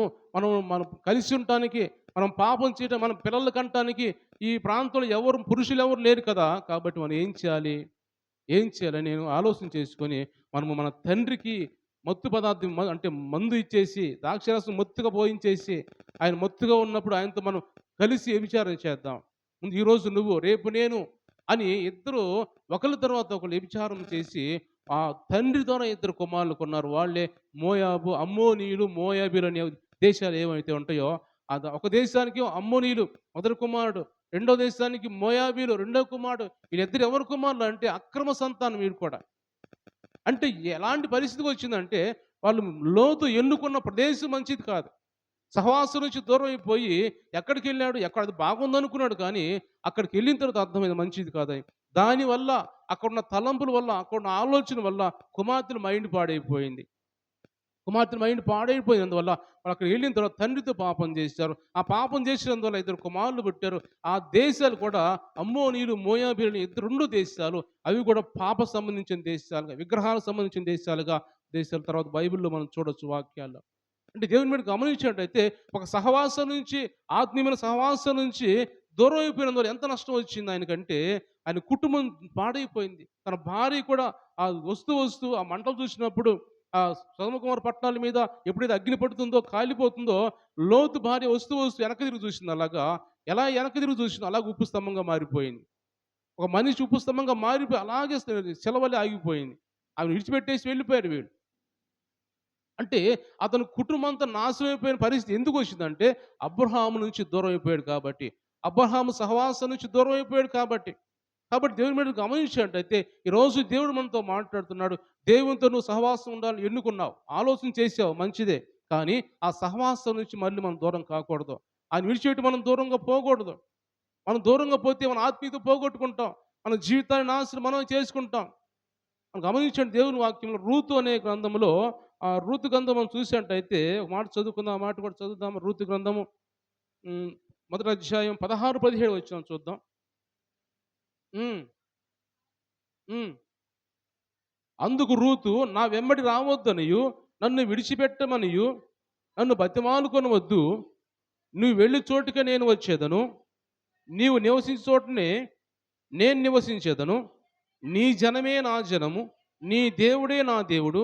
మనం కలిసి ఉండటానికి, మనం పాపం చేయడం, మన పిల్లలు కంటానికి ఈ ప్రాంతంలో పురుషులు ఎవరు లేరు కదా, కాబట్టి మనం ఏం చేయాలని నేను ఆలోచన చేసుకొని మనము మన తండ్రికి మత్తు పదార్థం అంటే మందు ఇచ్చేసి, ద్రాక్షారసం మత్తుగా పోయించేసి, ఆయన మత్తుగా ఉన్నప్పుడు ఆయనతో మనం కలిసి వ్యభిచారం చేద్దాం. ముందు ఈరోజు నువ్వు, రేపు నేను అని ఇద్దరు ఒకరి తర్వాత ఒకరు వ్యభిచారం చేసి ఆ తండ్రి ద్వారా ఇద్దరు కుమారులు కొన్నారు. వాళ్ళే మోయాబు, అమ్మోనీయులు, మోయాబీలు అనే దేశాలు ఏవైతే ఉంటాయో, ఒక దేశానికి అమ్మోనీయులు మొదటి కుమారుడు, రెండో దేశానికి మోయాబీలు రెండో కుమారుడు. వీళ్ళిద్దరు ఎవరు కుమారులు అంటే అక్రమ సంతానం వీరు కూడా. అంటే ఎలాంటి పరిస్థితికి వచ్చిందంటే వాళ్ళు లోతు ఎన్నుకున్న ప్రదేశం మంచిది కాదు. సహవాసం నుంచి దూరం అయిపోయి ఎక్కడికి వెళ్ళాడు, ఎక్కడ అది బాగుందనుకున్నాడు, కానీ అక్కడికి వెళ్ళిన తర్వాత అర్థమైంది మంచిది కాదని. దానివల్ల అక్కడున్న తలంపుల వల్ల, అక్కడున్న ఆలోచన వల్ల కుమార్తెల మైండ్ పాడైపోయినందువల్ల వాళ్ళు అక్కడ వెళ్ళిన తర్వాత తండ్రితో పాపం చేశారు. ఆ పాపం చేసినందువల్ల ఇద్దరు కుమారులు పుట్టారు. ఆ దేశాలు కూడా అమ్మోనీయులు, మోయాబీలు రెండు దేశాలు, అవి కూడా పాప సంబంధించిన దేశాలుగా, విగ్రహాలకు సంబంధించిన దేశాల తర్వాత బైబిల్లో మనం చూడొచ్చు వాక్యాల్లో. అంటే దేవుని మీద గమనించినట్టయితే ఒక సహవాసం నుంచి, ఆత్మీయమైన సహవాసం నుంచి దూరం అయిపోయినందువల్ల ఎంత నష్టం వచ్చింది ఆయనకంటే, ఆయన కుటుంబం పాడైపోయింది. తన భార్య కూడా ఆ వస్తూ ఆ మంటలు చూసినప్పుడు ఆ సొదొమ గొమొర్రా పట్టణాల మీద ఎప్పుడైతే అగ్ని పడుతుందో, కాలిపోతుందో, లోతు భార్య వస్తూ వెనక్కి తిరిగి చూసింది. అలాగా ఎలా వెనక్కి తిరిగి చూసిందో అలాగే ఉప్పు స్తంభంగా మారిపోయింది. ఒక మనిషి ఉప్పు స్తంభంగా మారిపోయి అలాగే సెలవలే ఆగిపోయింది. ఆమె విడిచిపెట్టేసి వెళ్ళిపోయారు వీళ్ళు. అంటే అతని కుటుంబం అంతా నాశనం అయిపోయిన పరిస్థితి ఎందుకు వచ్చిందంటే అబ్రహాము నుంచి దూరం అయిపోయాడు కాబట్టి, అబ్రహాము సహవాసం నుంచి దూరం అయిపోయాడు కాబట్టి. దేవుని మీద గమనించినట్టయితే ఈరోజు దేవుడు మనతో మాట్లాడుతున్నాడు. దేవునితో నువ్వు సహవాసం ఉండాలని ఎన్నుకున్నావు, ఆలోచన చేసావు, మంచిదే. కానీ ఆ సహవాసం నుంచి మళ్ళీ మనం దూరం కాకూడదు. ఆయన విడిచిపెట్టి మనం దూరంగా పోకూడదు. మనం దూరంగా పోతే మన ఆత్మీయత పోగొట్టుకుంటాం, మన జీవితాన్ని నాశనం మనం చేసుకుంటాం. మనం గమనించండి, దేవుని వాక్యంలో రూతు అనే గ్రంథంలో, ఆ రూతు గ్రంథం మనం చూసినట్టయితే ఒక మాట చదువుకుందాం, ఆ మాట కూడా చదువుదాం. రూతు గ్రంథము మొదటి అధ్యాయం 16-17 వచ్చిన చూద్దాం. అందుకు రూతు, నా వెంబడి రావద్దనియు, నన్ను విడిచిపెట్టమనియు నన్ను బతిమాలుకొనవద్దు, నువ్వు వెళ్ళి చోటుకే నేను వచ్చేదను, నీవు నివసించే చోటనే నేను నివసించేదను, నీ జనమే నా జనము, నీ దేవుడే నా దేవుడు,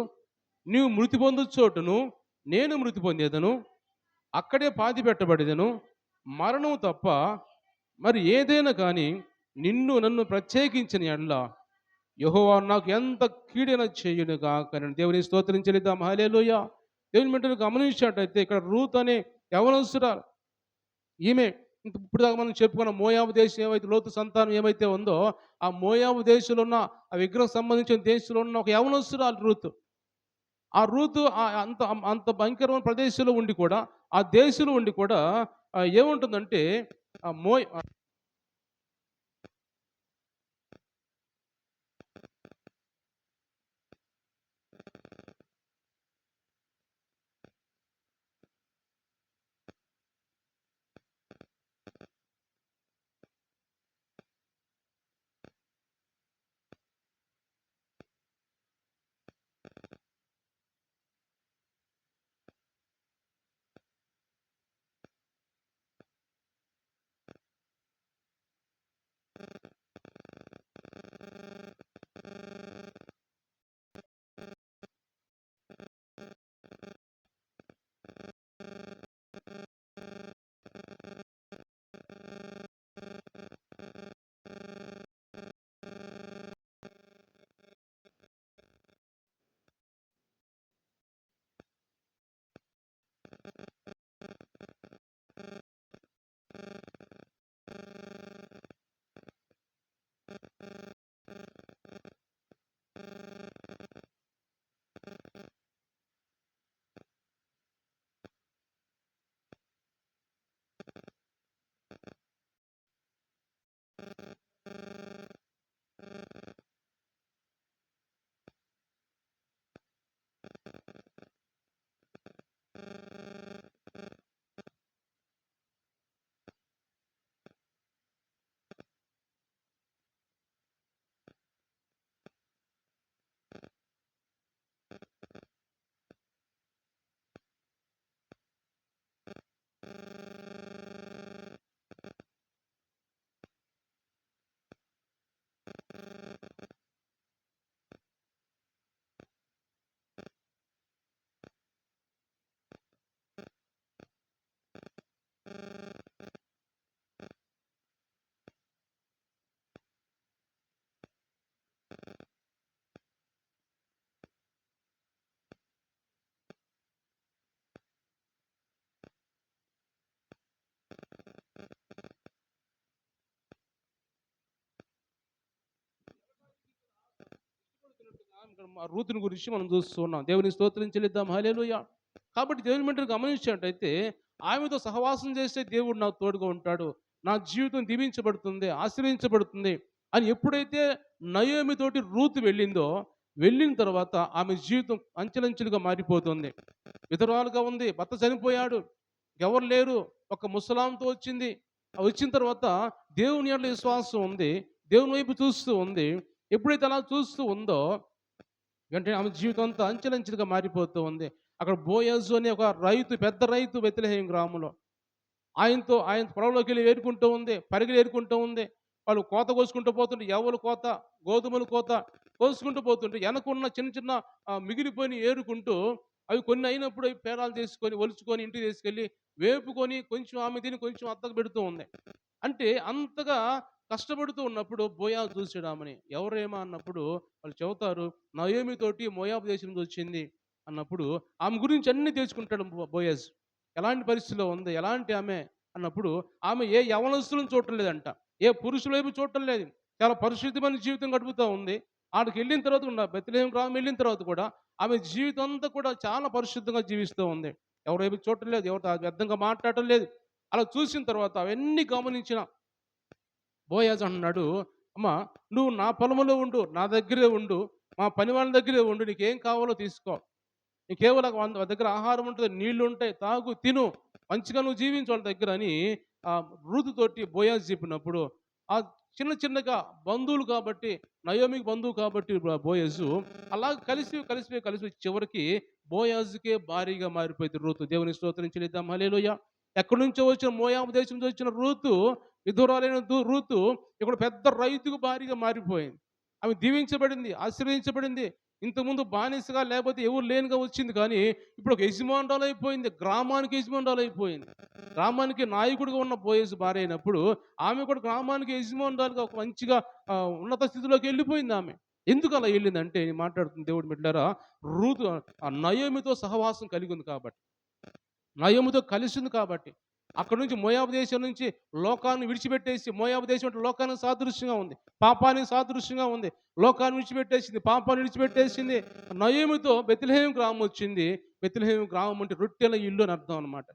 నీవు మృతి పొందు చోటును నేను మృతి పొందేదను, అక్కడే పాతి పెట్టబడేదను, మరణం తప్ప మరి ఏదైనా కానీ నిన్ను నన్ను ప్రత్యేకించిన ఎడల యెహోవా నాకు ఎంత కీడైన చేయును గాక. నేను దేవుని స్తోత్రం చెల్లిద్దాం. హల్లెలూయా. దేవుని బిడ్డలు గమనించినట్టయితే ఇక్కడ రూత్ అనే యవనస్తురాలు, ఈమె ఇప్పుడు దాకా మనం చెప్పుకున్న మోయాబు దేశం ఏమైతే లోతు సంతానం ఏమైతే ఉందో, ఆ మోయాబు దేశంలో ఉన్న ఆ విగ్రహం సంబంధించిన దేశంలో ఉన్న ఒక యవనస్తురాలు రూతు. ఆ రూతు అంత అంత భయంకరమైన ప్రదేశంలో ఉండి కూడా, ఆ దేశంలో ఉండి కూడా ఏముంటుందంటే ఆ మోయ్ రూతుని గురించి మనం చూస్తూ ఉన్నాం. దేవుని స్తోత్రం చెల్లిద్దాం. హల్లెలూయా. కాబట్టి దేవుని బిడ్డలు గమనించినట్టయితే ఆమెతో సహవాసం చేస్తే దేవుడు నాకు తోడుగా ఉంటాడు. నా జీవితం దీవించబడుతుంది, ఆశీర్వదించబడుతుంది అని ఎప్పుడైతే నయోమితోటి రూతు వెళ్ళిందో, వెళ్ళిన తర్వాత ఆమె జీవితం అంచెలంచెలుగా మారిపోతుంది. విధవరాలుగా ఉంది, భర్త చనిపోయాడు, ఎవరు లేరు, ఒక ముసలాంతో వచ్చింది. వచ్చిన తర్వాత దేవుని యందు విశ్వాసం ఉంది, దేవుని వైపు చూస్తూ ఉంది. ఎప్పుడైతే అలా చూస్తూ ఉందో వెంటనే ఆమె జీవితం అంతా అంచెలంచెలుగా మారిపోతూ ఉంది. అక్కడ బోయజు అనే ఒక రైతు, పెద్ద రైతు బెత్లెహేం గ్రామంలో. ఆయన పొలంలోకి వెళ్ళి ఏరుకుంటూ ఉంది, పరిగెలు ఏరుకుంటూ ఉంది. వాళ్ళు కోత కోసుకుంటూ పోతుంటే, యవ్వల కోత, గోధుమల కోత కోసుకుంటూ పోతుంటే వెనకున్న చిన్న చిన్న మిగిలిపోయిన ఏరుకుంటూ అవి కొన్ని అయినప్పుడు అవి పేరాలు చేసుకొని ఒలుచుకొని ఇంటికి తీసుకెళ్ళి వేపుకొని కొంచెం ఆమె తిని కొంచెం అత్తకు పెడుతూ ఉంది. అంటే అంతగా కష్టపడుతూ ఉన్నప్పుడు బోయాజు చూసాడు ఆమెని. ఎవరేమో అన్నప్పుడు వాళ్ళు చెబుతారు, నయోమితోటి మోయాబు దేశం నుంచి వచ్చింది అన్నప్పుడు ఆమె గురించి అన్నీ తెలుసుకుంటాడు బోయజ్. ఎలాంటి పరిస్థితిలో ఉంది, ఎలాంటి ఆమె అన్నప్పుడు ఆమె ఏ యవనస్తులను చూడటం లేదంట, ఏ పురుషుల వైపు చూడటం లేదు. చాలా పరిశుద్ధమైన జీవితం గడుపుతూ ఉంది. ఆడికి వెళ్ళిన తర్వాత కూడా, బెత్లెహేం గ్రామం వెళ్ళిన తర్వాత కూడా ఆమె జీవితం అంతా కూడా చాలా పరిశుద్ధంగా జీవిస్తూ ఉంది. ఎవరి వైపు చూడటం లేదు, ఎవరితో వ్యర్థంగా మాట్లాడటం లేదు. అలా చూసిన తర్వాత అవన్నీ గమనించిన బోయాజు అంటున్నాడు, అమ్మా నువ్వు నా పొలంలో ఉండు, నా దగ్గరే ఉండు, మా పని వాళ్ళ దగ్గరే ఉండు, నీకేం కావాలో తీసుకో. నీకు కేవలం వాళ్ళ దగ్గర ఆహారం ఉంటుంది, నీళ్లు ఉంటాయి, తాగు, తిను, మంచిగా నువ్వు జీవించు వాళ్ళ దగ్గర అని ఆ రూతుతోటి బోయాజు చెప్పినప్పుడు, ఆ చిన్న చిన్నగా బంధువులు కాబట్టి, నయోమికి బంధువు కాబట్టి బోయజు అలా కలిసి చివరికి బోయాజుకే భారీగా మారిపోయింది రూతు. దేవుని స్తోత్రం చెల్లిద్దాం. హల్లెలూయా. ఎక్కడి నుంచో వచ్చిన మోయాబు దేశం నుంచి వచ్చిన రూతు, విధురాలైన రూతు ఇప్పుడు పెద్ద రైతుకు భారీగా మారిపోయింది. ఆమె దీవించబడింది, ఆశీర్వదించబడింది. ఇంతకుముందు బానిసగా లేకపోతే ఎవరు లేనిగా వచ్చింది, కానీ ఇప్పుడు ఒక యజమానురాలు అయిపోయింది. గ్రామానికి యజమానురాలు అయిపోయింది. గ్రామానికి నాయకుడిగా ఉన్న బోయేసు భార్య అయినప్పుడు ఆమె కూడా గ్రామానికి యజమానురాలుగా ఒక మంచిగా ఉన్నత స్థితిలోకి వెళ్ళిపోయింది ఆమె. ఎందుకు అలా వెళ్ళిందంటే, నేను మాట్లాడుతున్న దేవుడి బిడ్డలారా, రూతు ఆ నయోమితో సహవాసం కలిగి ఉంది కాబట్టి, నయోమితో కలిసింది కాబట్టి, అక్కడి నుంచి మోయాబు దేశం నుంచి లోకాన్ని విడిచిపెట్టేసి, మోయాబు దేశం అంటే లోకానికి సాదృశ్యంగా ఉంది, పాపానికి సాదృశ్యంగా ఉంది. లోకాన్ని విడిచిపెట్టేసింది, పాపాన్ని విడిచిపెట్టేసింది. నయోమితో బెత్లెహేము గ్రామం వచ్చింది. బెత్లెహేము గ్రామం అంటే రొట్టెల ఇల్లు అని అర్థం అనమాట.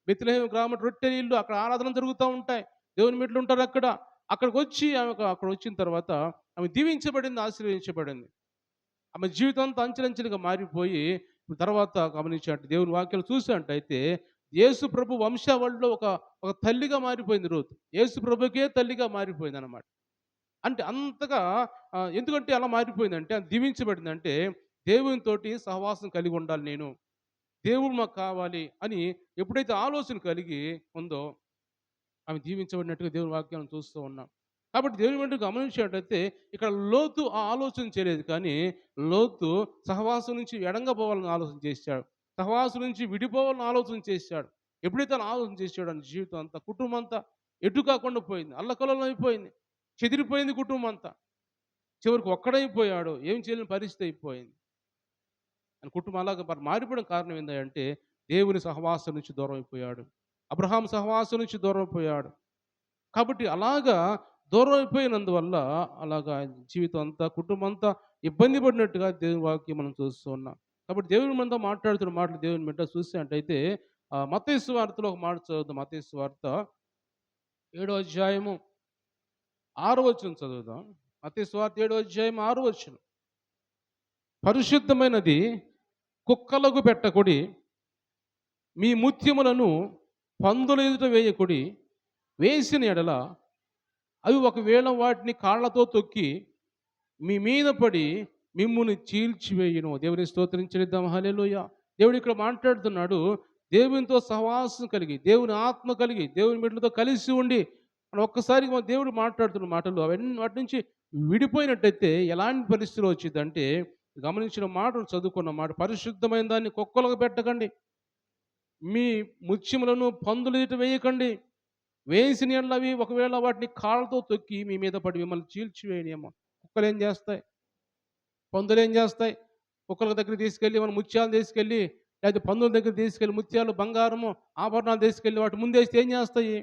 బెత్లెహేము గ్రామం అంటే రొట్టెల ఇల్లు. అక్కడ ఆరాధన జరుగుతూ ఉంటాయి, దేవుని బిడ్డలు ఉంటారు అక్కడ. అక్కడికి వచ్చి ఆమె అక్కడ వచ్చిన తర్వాత ఆమె దీవించబడింది, ఆశీర్వదించబడింది. ఆమె జీవితం అంతా అంచెలంచెలుగా మారిపోయి తర్వాత గమనించినట్టు దేవుని వాక్యాలు చూసినట్టయితే యేసు ప్రభు వంశావళిలో ఒక ఒక తల్లిగా మారిపోయింది రూతు. యేసు ప్రభుకే తల్లిగా మారిపోయింది అనమాట. అంటే అంతగా ఎందుకంటే అలా మారిపోయిందంటే, అది దీవించబడిందంటే, దేవునితోటి సహవాసం కలిగి ఉండాలి నేను, దేవుడు మాకు కావాలి అని ఎప్పుడైతే ఆలోచన కలిగి ఉందో, ఆమె దీవించబడినట్టుగా దేవుని వాక్యాలను చూస్తూ ఉన్నాం. కాబట్టి దేవుని వెంట గమనించినట్టయితే ఇక్కడ లోతు ఆ ఆలోచన చేయలేదు, కానీ లోతు సహవాసం నుంచి ఎడంగా పోవాలని ఆలోచన చేశాడు. సహవాసం నుంచి విడిపోవాలని ఆలోచన చేశాడు. ఎప్పుడైతే అలా ఆలోచన చేశాడు, అని జీవితం అంతా, కుటుంబం అంతా ఎటు కాకుండా పోయింది, అల్లకల్లోలం అయిపోయింది, చెదిరిపోయింది కుటుంబం అంతా. చివరికి ఒక్కడైపోయాడు, ఏం చేయలేని పరిస్థితి అయిపోయింది. అని కుటుంబం అలాగా మరి మారిపోవడం కారణం ఏంటంటే, దేవుని సహవాసం నుంచి దూరం అయిపోయాడు, అబ్రహాం సహవాసం నుంచి దూరం అయిపోయాడు. కాబట్టి అలాగా దూరం అయిపోయినందువల్ల అలాగా జీవితం అంతా, కుటుంబం అంతా ఇబ్బంది పడినట్టుగా దేవుని వాక్యం మనం చూస్తూ ఉన్నాం. కాబట్టి దేవుని మనతో మాట్లాడుతున్న మాటలు దేవుని బిడ్డ చూసినట్టయితే మత్తయి సువార్తలో ఒక మాట చదువుదాం. మత్తయి సువార్త 7వ అధ్యాయము 6వ వచనం చదువుదాం. మత్తయి సువార్త 7వ అధ్యాయం 6వ వచనం. పరిశుద్ధమైనది కుక్కలకు పెట్టకుడి, మీ ముత్యములను పందుల ఎదుట వేయకుడి, వేసిన ఎడల అవి ఒకవేళ వాటిని కాళ్ళతో తొక్కి మీ మీద పడి మిమ్ముని చీల్చివేయును. దేవుని స్తోత్రించనిద్దాం. హల్లెలూయా. దేవుడు ఇక్కడ మాట్లాడుతున్నాడు, దేవునితో సహవాసం కలిగి, దేవుని ఆత్మ కలిగి, దేవుని బిడ్డలతో కలిసి ఉండి, మనం ఒక్కసారి దేవుడు మాట్లాడుతున్న మాటలు అవన్నీ వాటి నుంచి విడిపోయినట్టయితే ఎలాంటి పరిస్థితులు వచ్చిందంటే, గమనించిన మాటలు చదువుకున్న మాట, పరిశుద్ధమైన దాన్ని కుక్కలకు పెట్టకండి, మీ ముత్యములను పందుల ఎదుట వేయకండి, వేసిన ఎడల అవి ఒకవేళ వాటిని కాళ్ళతో తొక్కి మీ మీద పడి మిమ్మల్ని చీల్చివేయనేమో. కుక్కలు ఏం చేస్తాయి, పందులు ఏం చేస్తాయి? కుక్కల దగ్గర తీసుకెళ్ళి మన ముత్యాలు తీసుకెళ్ళి, లేకపోతే పందుల దగ్గర తీసుకెళ్ళి ముత్యాలు, బంగారము, ఆభరణాలు తీసుకెళ్ళి వాటి ముందేస్తే ఏం చేస్తాయి?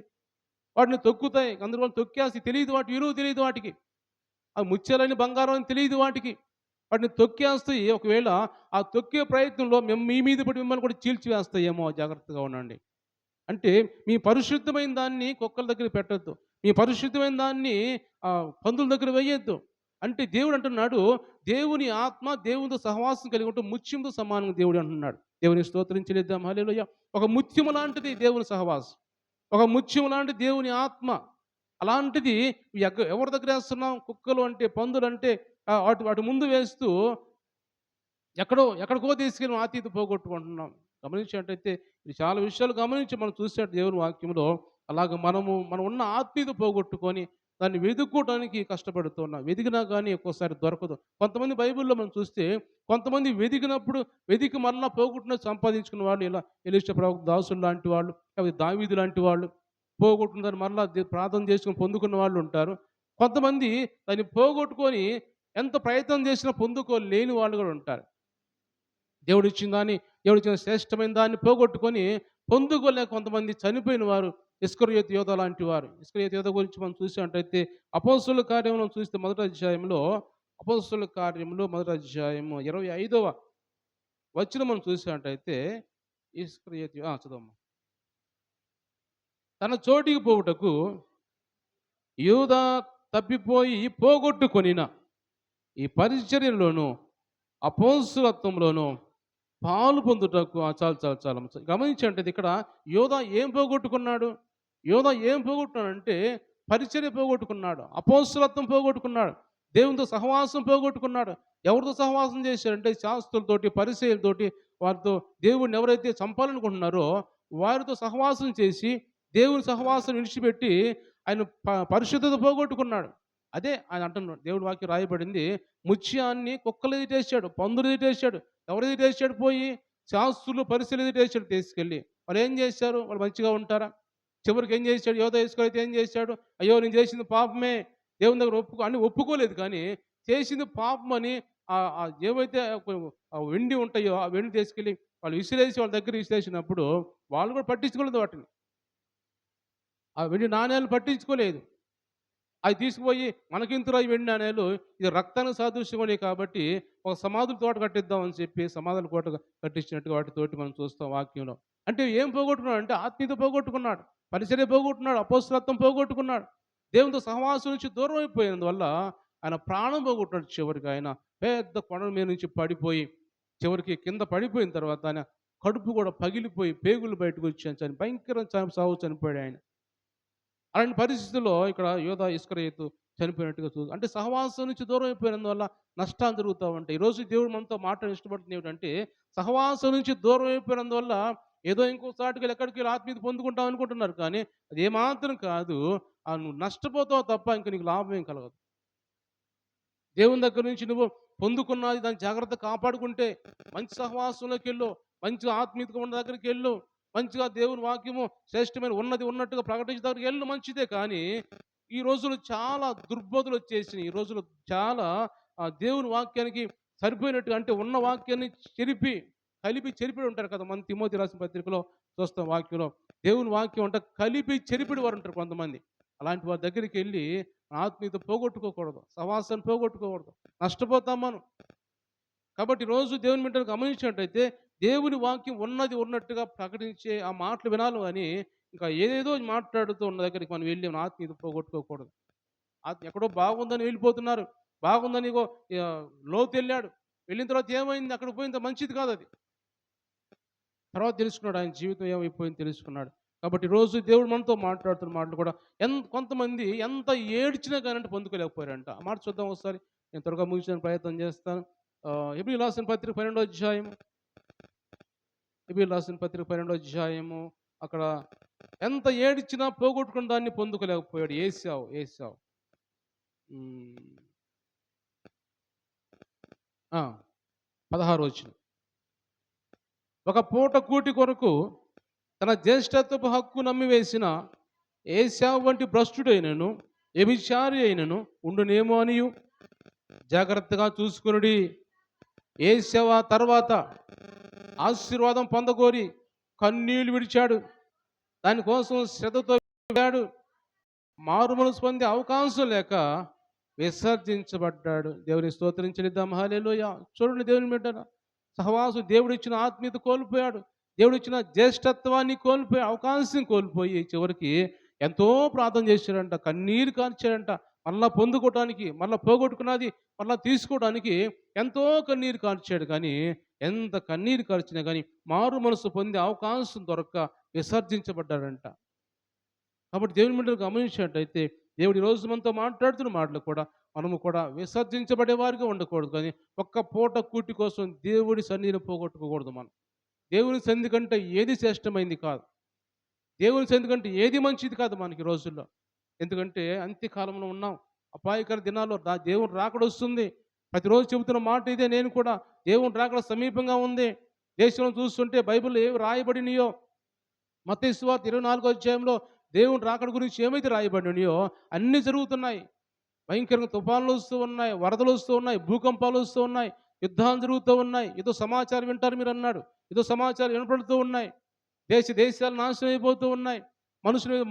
వాటిని తొక్కుతాయి. అందువల్ల తొక్కేసి తెలియదు, వాటి విలువ తెలియదు వాటికి. ఆ ముత్యాలని బంగారం అని తెలియదు వాటికి. వాటిని తొక్కేస్తాయి. ఒకవేళ ఆ తొక్కే ప్రయత్నంలో మీ మీద పడి మిమ్మల్ని కూడా చీల్చివేస్తాయేమో, జాగ్రత్తగా ఉండండి. అంటే మీ పరిశుద్ధమైన దాన్ని కుక్కల దగ్గర పెట్టద్దు, మీ పరిశుద్ధమైన దాన్ని పందుల దగ్గర వేయొద్దు. అంటే దేవుడు అంటున్నాడు, దేవుని ఆత్మ దేవునితో సహవాసం కలిగి ఉంటూ ముత్యంతో సమానంగా దేవుడు అంటున్నాడు. దేవుని స్తోత్రించలేద్దాం. హల్లెలూయా. ఒక ముత్యము లాంటిది దేవుని సహవాసం, ఒక ముత్యము లాంటి దేవుని ఆత్మ. అలాంటిది ఎవరి దగ్గర వేస్తున్నాం? కుక్కలు అంటే, పందులు అంటే వాటి వాటి ముందు వేస్తూ ఎక్కడికో తీసుకెళ్ళి ఆతీత పోగొట్టుకుంటున్నాం. గమనించినట్టయితే ఇది చాలా విషయాలు గమనించి మనం చూసినట్టు దేవుని వాక్యంలో, అలాగ మనం ఉన్న ఆత్మీయత పోగొట్టుకొని దాన్ని వెతుక్కోవడానికి కష్టపడుతున్నాం. వెతికినా కానీ ఒక్కోసారి దొరకదు. కొంతమంది బైబిల్లో మనం చూస్తే, కొంతమంది వెతికినప్పుడు వెతికి మరలా పోగొట్టున సంపాదించుకున్న వాళ్ళు, ఇలా ఎలీషా ప్రవక్త దాసులు లాంటి వాళ్ళు, లేకపోతే దావీదు లాంటి వాళ్ళు, పోగొట్టుకున్న దాన్ని మరలా ప్రార్థన చేసుకుని పొందుకున్న వాళ్ళు ఉంటారు. కొంతమంది దాన్ని పోగొట్టుకొని ఎంత ప్రయత్నం చేసినా పొందుకోలేని వాళ్ళు కూడా ఉంటారు. దేవుడిచ్చిన దాన్ని, దేవుడిచ్చిన శ్రేష్టమైన దాన్ని పోగొట్టుకొని పొందుకోలేక కొంతమంది చనిపోయిన వారు, ఇస్కరియోతు యోధ లాంటి వారు. ఇస్కరియోతు యోధ గురించి మనం చూసినట్టయితే అపోస్తలుల కార్యములను చూస్తే మొదటి అధ్యాయంలో, అపోస్తలుల కార్యములు మొదటి అధ్యాయము 25వ వచనం మనం చూసినట్టయితే, ఇస్కరియోతు చదవమ్మా. తన చోటికి పోవుటకు యూదా తప్పిపోయి పోగొట్టుకొనిన ఈ పరిచర్యలోను అపోస్తలత్వంలోను పాలు పొందుటకు చాలా గమనించండి. ఇక్కడ యోధా ఏం పోగొట్టుకున్నాడు? యోధా ఏం పోగొట్టుకున్నాడంటే పరిచర్య పోగొట్టుకున్నాడు, అపోస్తలత్వం పోగొట్టుకున్నాడు, దేవునితో సహవాసం పోగొట్టుకున్నాడు. ఎవరితో సహవాసం చేశాడంటే శాస్త్రులతోటి, పరిసయ్యులతోటి, వారితో దేవుడిని ఎవరైతే చంపాలనుకుంటున్నారో వారితో సహవాసం చేసి దేవుని సహవాసం విడిచిపెట్టి ఆయన పరిశుద్ధత పోగొట్టుకున్నాడు. అదే ఆయన అంటున్నాడు. దేవుడి వాక్యం రాయబడింది. ముత్యాన్ని కుక్కలు ఎదుటేసాడు, పందులు ఎదుటేసాడు. ఎవరు ఎదుటేసాడు పోయి? శాస్త్రులు, పరిసయ్యులు ఎదుటేసాడు తీసుకెళ్ళి. వాళ్ళేం చేశారు? వాళ్ళు మంచిగా ఉంటారా? చివరికి ఏం చేశాడు? యోధ ఇస్కరియోతు ఏం చేశాడు? అయ్యో! నేను చేసింది పాపమే. దేవుని దగ్గర అన్ని ఒప్పుకోలేదు కానీ, చేసింది పాపమని ఏవైతే వెండి ఉంటాయో, ఆ వెండి తీసుకెళ్ళి వాళ్ళు విసిరేసి వాళ్ళ దగ్గర విసిరేసినప్పుడు, వాళ్ళు కూడా పట్టించుకోలేదు వాటిని. ఆ వెండి నాణేలు పట్టించుకోలేదు. అవి తీసుకుపోయి మనకింతురా ఈ వెండి నాణేలు, ఇది రక్తానికి సాదృశ్యమని కాబట్టి ఒక సమాధుల తోట కట్టిద్దామని చెప్పి సమాధుల కోట కట్టించినట్టుగా వాటితోటి మనం చూస్తాం వాక్యంలో. అంటే ఏం పోగొట్టుకున్నాడు అంటే ఆత్మీయత పోగొట్టుకున్నాడు, పరిచర్య పోగొట్టుకున్నాడు, అపోస్తలత్వం పోగొట్టుకున్నాడు. దేవునితో సహవాసం నుంచి దూరం అయిపోయినందువల్ల ఆయన ప్రాణం పోగొట్టున్నాడు. చివరికి ఆయన పెద్ద కొండ మీద నుంచి పడిపోయి, చివరికి కింద పడిపోయిన తర్వాత ఆయన కడుపు కూడా పగిలిపోయి పేగులు బయటకు వచ్చాను, భయంకర సావు చనిపోయాడు ఆయన. అలాంటి పరిస్థితుల్లో ఇక్కడ యోధ ఇస్కరియోతు చనిపోయినట్టుగా అంటే సహవాసం నుంచి దూరం అయిపోయినందువల్ల నష్టాలు జరుగుతూ ఉంటాయి. ఈరోజు దేవుడు మనతో మాట్లాడి ఇష్టపడుతుంది ఏమిటంటే, సహవాసం నుంచి దూరం అయిపోయినందువల్ల ఏదో ఇంకో చాటుకి వెళ్ళి ఎక్కడికి వెళ్ళి ఆత్మీయత పొందుకుంటాం అనుకుంటున్నారు కానీ అది ఏమాత్రం కాదు. నువ్వు నష్టపోతావు తప్ప ఇంక నీకు లాభం ఏం కలగదు. దేవుని దగ్గర నుంచి నువ్వు పొందుకున్నది దాన్ని జాగ్రత్త కాపాడుకుంటే, మంచి సహవాసంలోకి వెళ్ళు, మంచిగా ఆత్మీయతగా ఉన్న దగ్గరికి వెళ్ళు, మంచిగా దేవుని వాక్యము శ్రేష్టమైన ఉన్నది ఉన్నట్టుగా ప్రకటించే దగ్గరికి వెళ్ళు, మంచిదే. కానీ ఈ రోజులు చాలా దుర్బోధులు వచ్చేసినాయి. ఈ రోజులు చాలా దేవుని వాక్యానికి సరిపోయినట్టుగా, అంటే ఉన్న వాక్యాన్ని కలిపి చెరిపిడి ఉంటారు కదా. మన తిమోతి రాసిన పత్రికలో చూస్తాం వాక్యంలో, దేవుని వాక్యం అంటే కలిపి చెరిపిడి వారు ఉంటారు కొంతమంది. అలాంటి వారి దగ్గరికి వెళ్ళి ఆత్మీయత పోగొట్టుకోకూడదు, సహవాసాన్ని పోగొట్టుకోకూడదు, నష్టపోతాం మనం. కాబట్టి రోజు దేవుని బిడ్డలు గమనించినట్టయితే దేవుని వాక్యం ఉన్నది ఉన్నట్టుగా ప్రకటించే ఆ మాటలు వినాలి అని, ఇంకా ఏదేదో మాట్లాడుతూ ఉన్న దగ్గరికి మనం వెళ్ళి మన ఆత్మీయత పోగొట్టుకోకూడదు. ఎక్కడో బాగుందని వెళ్ళిపోతున్నారు, బాగుందని లోతు వెళ్ళాడు, వెళ్ళిన తర్వాత ఏమైంది, అక్కడ పోయింది మంచిది కాదు అది. తర్వాత తెలుసుకున్నాడు ఆయన జీవితం ఏమైపోయింది తెలుసుకున్నాడు. కాబట్టి రోజు దేవుడు మనతో మాట్లాడుతున్న మాటలు కూడా కొంతమంది ఎంత ఏడ్చినా కానీ పొందుకోలేకపోయారంట. ఆ మాట చూద్దాం ఒకసారి. నేను త్వరగా ముగించడానికి ప్రయత్నం చేస్తాను. హెబ్రీయులకు రాసిన పత్రిక 12వ అధ్యాయము, హెబ్రీయులకు రాసిన పత్రిక 12వ అధ్యాయము. అక్కడ ఎంత ఏడ్చినా పోగొట్టుకున్న దాన్ని పొందుకోలేకపోయాడు ఏశావు. 16 వచ్చిన ఒక పూట కూటి కొరకు తన జ్యేష్ఠత్వపు హక్కు నమ్మివేసిన ఏశావు వంటి భ్రష్టుడైనను వ్యభిచారి అయినను ఉండునేమో అనియు జాగ్రత్తగా చూసుకునుడి. ఏశావు తర్వాత ఆశీర్వాదం పొందగోరి కన్నీళ్లు విడిచాడు, దానికోసం శ్రద్ధతో మారుమనసు పొందే అవకాశం లేక విసర్జించబడ్డాడు. దేవుని స్తోత్రించనిద్దాం. హల్లెలూయా. చూడండి దేవుని బిడ్డల సహవాసు, దేవుడు ఇచ్చిన ఆత్మీయత కోల్పోయాడు, దేవుడు ఇచ్చిన జ్యేష్ఠత్వాన్ని కోల్పోయి, అవకాశం కోల్పోయి చివరికి ఎంతో ప్రార్థన చేశాడంట, కన్నీరు కార్చాడంట. మళ్ళా పొందుకోవడానికి, మళ్ళీ పోగొట్టుకున్నది మళ్ళీ తీసుకోవడానికి ఎంతో కన్నీరు కార్చాడు. కానీ ఎంత కన్నీరు కార్చినా కానీ మారు మనసు పొందే అవకాశం దొరక్క విసర్జించబడ్డాడంట. కాబట్టి దేవుని బిడ్డలు గమనించినట్టయితే దేవుడి రోజు మనతో మాట్లాడుతున్న మాటలు కూడా మనము కూడా విసర్జించబడే వారిగా ఉండకూడదు. కానీ ఒక్క పూట కూటి కోసం దేవుడి సన్నిధిని పోగొట్టుకోకూడదు. మనం దేవుని సన్నిధి కంటే ఏది శ్రేష్టమైంది కాదు, దేవుని సన్నిధి కంటే ఏది మంచిది కాదు మనకి రోజుల్లో. ఎందుకంటే అంత్యకాలంలో ఉన్నాం, అపాయకర దినాల్లో దేవుని రాకడ వస్తుంది. ప్రతిరోజు చెబుతున్న మాట ఇదే. నేను కూడా దేవుని రాకడ సమీపంగా ఉంది. దేశంలో చూస్తుంటే బైబిల్లో ఏవి రాయబడినాయో, మత్తయి సువార్త 24వ అధ్యాయంలో దేవుని రాకడ గురించి ఏమైతే రాయబడినాయో అన్నీ జరుగుతున్నాయి. భయంకరంగా తుఫాన్లు వస్తూ ఉన్నాయి, వరదలు వస్తూ ఉన్నాయి, భూకంపాలు వస్తూ ఉన్నాయి, యుద్ధాలు జరుగుతూ ఉన్నాయి. ఏదో సమాచారం వింటారు మీరు అన్నాడు, ఏదో సమాచారం వినపడుతూ ఉన్నాయి. దేశాలు నాశనం అయిపోతూ ఉన్నాయి.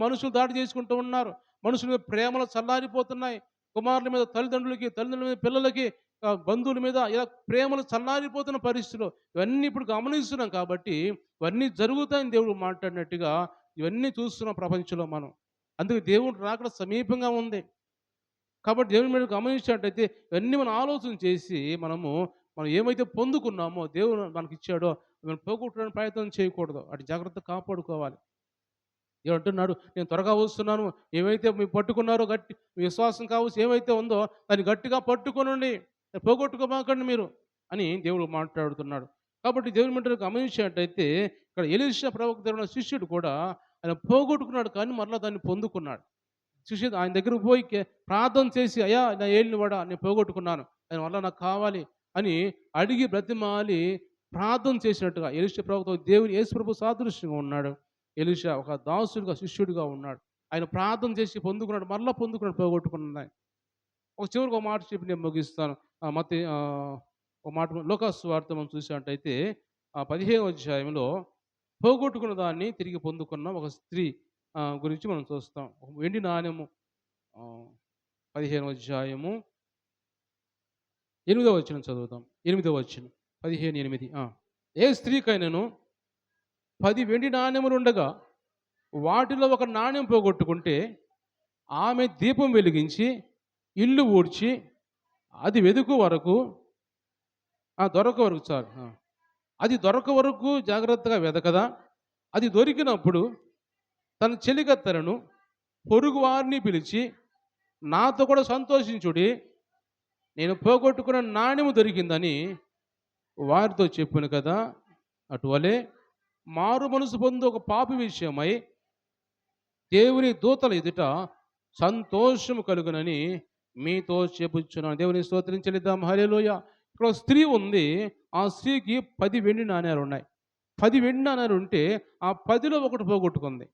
మనుషులు దాడి చేసుకుంటూ ఉన్నారు. మనుషుల మీద ప్రేమలు చల్లారిపోతున్నాయి. కుమారుల మీద తల్లిదండ్రుల మీద పిల్లలకి, బంధువుల మీద ఇలా ప్రేమలు చల్లారిపోతున్న పరిస్థితులు ఇవన్నీ ఇప్పుడు గమనిస్తున్నాం. కాబట్టి ఇవన్నీ జరుగుతాయని దేవుడు మాట్లాడినట్టుగా ఇవన్నీ చూస్తున్నాం ప్రపంచంలో మనం. అందుకే దేవుడు రాకడ సమీపంగా ఉంది. కాబట్టి దేవుని మీద గమనించినట్టయితే ఇవన్నీ మనం ఆలోచన చేసి మనం ఏమైతే పొందుకున్నామో, దేవుడు మనకి ఇచ్చాడో మనం పోగొట్టడానికి ప్రయత్నం చేయకూడదు. అటు జాగ్రత్త కాపాడుకోవాలి. దేవుడు అంటున్నాడు, నేను త్వరగా వస్తున్నాను, ఏమైతే మీరు పట్టుకున్నారో గట్టి విశ్వాసం కావచ్చు ఏమైతే ఉందో దాన్ని గట్టిగా పట్టుకోనండి, పోగొట్టుకోమాకండి మీరు అని దేవుడు మాట్లాడుతున్నాడు. కాబట్టి దేవుని బిడ్డలు గమనించినట్టయితే ఇక్కడ ఎలీషా ప్రవక్త శిష్యుడు కూడా ఆయన పోగొట్టుకున్నాడు కానీ మరలా దాన్ని పొందుకున్నాడు. శిష్యుడు ఆయన దగ్గరకు పోయి ప్రార్థన చేసి, అయ్యా నా ఏలిన వాడా నేను పోగొట్టుకున్నాను, ఆయన వల్ల నాకు కావాలి అని అడిగి బ్రతిమాలి ప్రార్థన చేసినట్టుగా ఎలీషా ప్రవక్త దేవుని యేసు ప్రభు సాదృశ్యంగా ఉన్నాడు. ఎలీషా ఒక దాసుడిగా శిష్యుడిగా ఉన్నాడు. ఆయన ప్రార్థన చేసి పొందుకున్నాడు, మరలా పొందుకున్నాడు పోగొట్టుకున్నాడు. ఒక చివరికి ఒక మాట చెప్పి నేను ముగిస్తాను. ఒక మాట లూకాసు సువార్త మనం చూసినట్టయితే 15వ అధ్యాయంలో పోగొట్టుకున్న దాన్ని తిరిగి పొందుకున్న ఒక స్త్రీ గురించి మనం చూస్తాం. ఒక వెండి నాణెము 15వ అధ్యాయము 8వ వచనం చదువుతాం. 8వ వచనం 15:8. ఏ స్త్రీకైనను 10 వెండి నాణెములుండగా వాటిలో ఒక నాణెం పోగొట్టుకుంటే ఆమె దీపం వెలిగించి ఇల్లు ఊడ్చి అది వెదుకు వరకు దొరక వరకు చాలు అది దొరక వరకు జాగ్రత్తగా వెదకదా, అది దొరికినప్పుడు తన చెలికత్తెలను పొరుగు వారిని పిలిచి నాతో కూడా సంతోషించుడి, నేను పోగొట్టుకున్న నాణ్యము దొరికిందని వారితో చెప్పును కదా. అటువలే మారు మనసు పొందు ఒక పాపి విషయమై దేవుని దూతల ఎదుట సంతోషము కలుగునని మీతో చెప్పుచున్నాను. దేవుని స్తోత్రం చెల్లిద్దాం. హల్లెలూయా. ఇక్కడ ఒక స్త్రీ ఉంది. ఆ స్త్రీకి 10 వెండి నాణ్యాలు ఉన్నాయి. 10 వెండి నాణ్యాలు ఉంటే ఆ 10లో ఒకటి పోగొట్టుకుంది.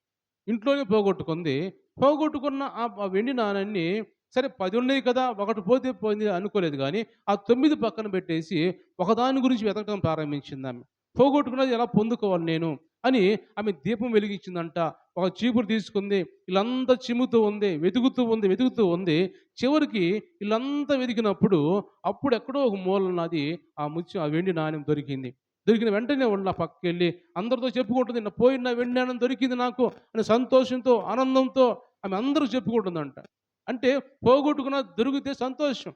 ఇంట్లోనే పోగొట్టుకుంది. పోగొట్టుకున్న ఆ వెండి నాణ్యాన్ని సరే 10 ఉన్నాయి కదా, ఒకటి పోతే పోయింది అనుకోలేదు కానీ ఆ 9 పక్కన పెట్టేసి ఒకదాని గురించి వెతకడం ప్రారంభించింది ఆమె. పోగొట్టుకున్నది ఎలా పొందుకోవాలి నేను అని ఆమె దీపం వెలిగించిందంట. ఒక చీపురు తీసుకుంది, ఇల్లంతా చిమ్ముతూ ఉంది, వెతుకుతూ ఉంది. చివరికి ఇల్లంతా వెతికినప్పుడు అప్పుడు ఎక్కడో ఒక మూలన ఆ వెండి నాణ్యం దొరికింది. దొరికిన వెంటనే ఉన్న పక్కకెళ్ళి అందరితో చెప్పుకుంటుంది, నా పోయిన వెండి నాణ్యం దొరికింది నాకు అని సంతోషంతో ఆనందంతో ఆమె అందరూ చెప్పుకుంటుందంట. అంటే పోగొట్టుకున్న దొరికితే సంతోషం.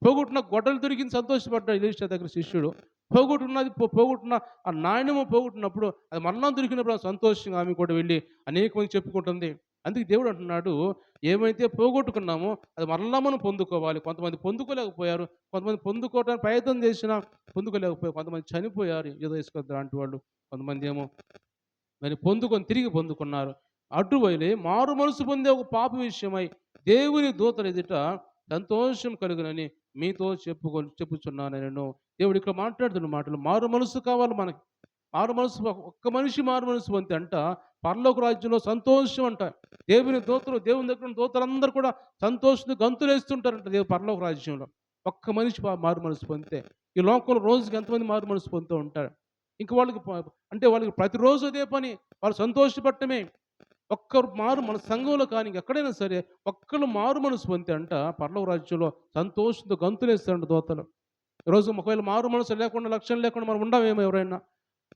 పోగొట్టిన గొడ్డలు దొరికింది సంతోషపడ్డాడు ఎలీషా దగ్గర శిష్యుడు. పోగొట్టుకున్న ఆ నాణ్యము పోగొట్టినప్పుడు అది మరలా దొరికినప్పుడు ఆ సంతోషంగా ఆమె కూడా వెళ్ళి అనేక మంది చెప్పుకుంటుంది. అందుకే దేవుడు అంటున్నాడు, ఏమైతే పోగొట్టుకున్నామో అది మరలా మనం పొందుకోవాలి. కొంతమంది పొందుకోలేకపోయారు, కొంతమంది పొందుకోవడానికి ప్రయత్నం చేసినా పొందుకోలేకపోయారు, కొంతమంది చనిపోయారు ఏదో ఇసుకొద్దు లాంటి వాళ్ళు, కొంతమంది ఏమో మరి తిరిగి పొందుకున్నారు. అటువైలే మారు మనసు పొందే ఒక పాప విషయమై దేవుని దూతల ఎదుట సంతోషం కలుగునని మీతో చెప్పుచున్నాను నేను. దేవుడు ఇక్కడ మాట్లాడుతున్న మాటలు మారు మనసు కావాలి మనకి. మారు మనసు ఒక్క మనిషి మారు మనసు పొందితే అంట పరలోక రాజ్యంలో సంతోషం అంట. దేవుని దగ్గర దూతలందరూ కూడా సంతోషంతో గంతులేస్తుంటారంట పరలోక రాజ్యంలో. ఒక్క మనిషి మారు మనసు పొందితే. ఈ లోకంలో రోజుకి ఎంతమంది మారు మనసు పొందుతూ ఉంటారు. ఇంక వాళ్ళకి ప్రతిరోజు అదే పని, వాళ్ళు సంతోషపడటమే. ఒక్కరు మన సంఘంలో కానీ ఎక్కడైనా సరే ఒక్కరు మారు మనసు పొందితే అంట పరలోక రాజ్యంలో సంతోషంతో గంతులేస్తారంట దూతలు. ఈరోజు ఒకవేళ మారు మనసు లేకుండా, లక్ష్యం లేకుండా మనం ఉండమేమో ఎవరైనా.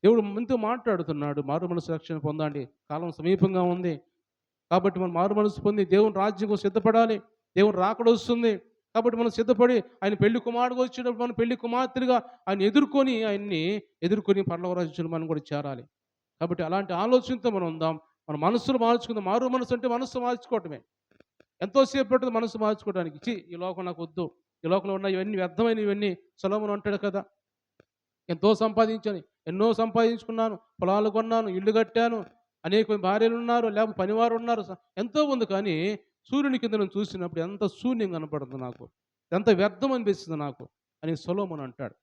దేవుడు ముందు మాట్లాడుతున్నాడు, మారు మనసు రక్షణ పొందండి, కాలం సమీపంగా ఉంది. కాబట్టి మనం మారు మనసు పొంది దేవుని రాజ్యం సిద్ధపడాలి. దేవుని రాకడ వస్తుంది కాబట్టి మనం సిద్ధపడి ఆయన పెళ్లి కుమారుడుగా వచ్చినప్పుడు మనం పెళ్లి కుమార్తెలుగా ఆయన్ని ఎదుర్కొని పరలోక రాజ్యంలో మనం కూడా చేరాలి. కాబట్టి అలాంటి ఆలోచనతో మనం ఉందాం. మన మనస్సును మార్చుకుందాం. మారు మనసు అంటే మనస్సు మార్చుకోవటమే. ఎంతోసేపు పడుతుంది మనసు మార్చుకోవడానికి. ఈ లోకం నాకు వద్దు, ఈ లోకంలో ఉన్న ఇవన్నీ వ్యర్థమైనవన్నీ. సొలొమోను అంటాడు కదా, ఎంతో సంపాదించాను, ఎన్నో సంపాదించుకున్నాను, పొలాలు కొన్నాను, ఇల్లు కట్టాను, అనేక భార్యలు ఉన్నారు, లేకపోతే పనివారు ఉన్నారు, ఎంతో ఉంది. కానీ సూర్యుని కింద నేను చూసినప్పుడు ఎంత శూన్యం కనపడుతుంది నాకు, ఎంత వ్యర్థం అనిపిస్తుంది నాకు అని సొలొమోను అంటాడు.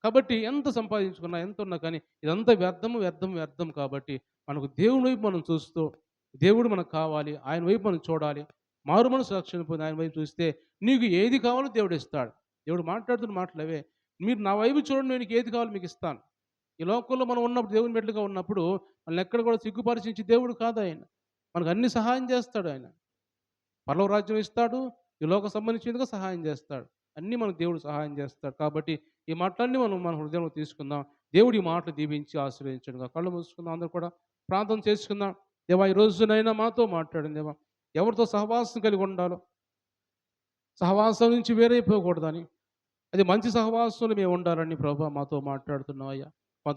కాబట్టి ఎంత సంపాదించుకున్నా, ఎంత ఉన్నా కానీ ఇదంతా వ్యర్థం. కాబట్టి మనకు దేవుని వైపు మనం చూస్తూ, దేవుడు మనకు కావాలి, ఆయన వైపు మనం చూడాలి. మారు మనసు రక్షణ పొంది ఆయన వైపు చూస్తే నీకు ఏది కావాలో దేవుడు ఇస్తాడు. దేవుడు మాట్లాడుతున్న మాటలు అవే. మీరు నా వైపు చూడండి, నేను ఏది కావాలో మీకు ఇస్తాను. ఈ లోకంలో మనం ఉన్నప్పుడు, దేవుని బిడ్డలుగా ఉన్నప్పుడు మనల్ని ఎక్కడ కూడా సిగ్గుపరిచించి దేవుడు కాదు ఆయన. మనకు అన్ని సహాయం చేస్తాడు ఆయన. పరలోక రాజ్యం ఇస్తాడు, ఈ లోకం సంబంధించినదిగా సహాయం చేస్తాడు. అన్నీ మనకు దేవుడు సహాయం చేస్తాడు. కాబట్టి ఈ మాటలన్నీ మనం మన హృదయంలో తీసుకుందాం. దేవుడు ఈ మాటలు దీవించి ఆశీర్వదించడుగా. కళ్ళు మూసుకుందాం, అందరూ కూడా ప్రార్థన చేసుకుందాం. దేవా, ఈ రోజునైనా మాతో మాట్లాడండి దేవా. ఎవరితో సహవాసం కలిగి ఉండాలో, సహవాసం నుంచి వేరైపోకూడదని, అది మంచి సహవాసంలో మేము ఉండాలని ప్రభా మాతో మాట్లాడుతున్నాం అయ్యా.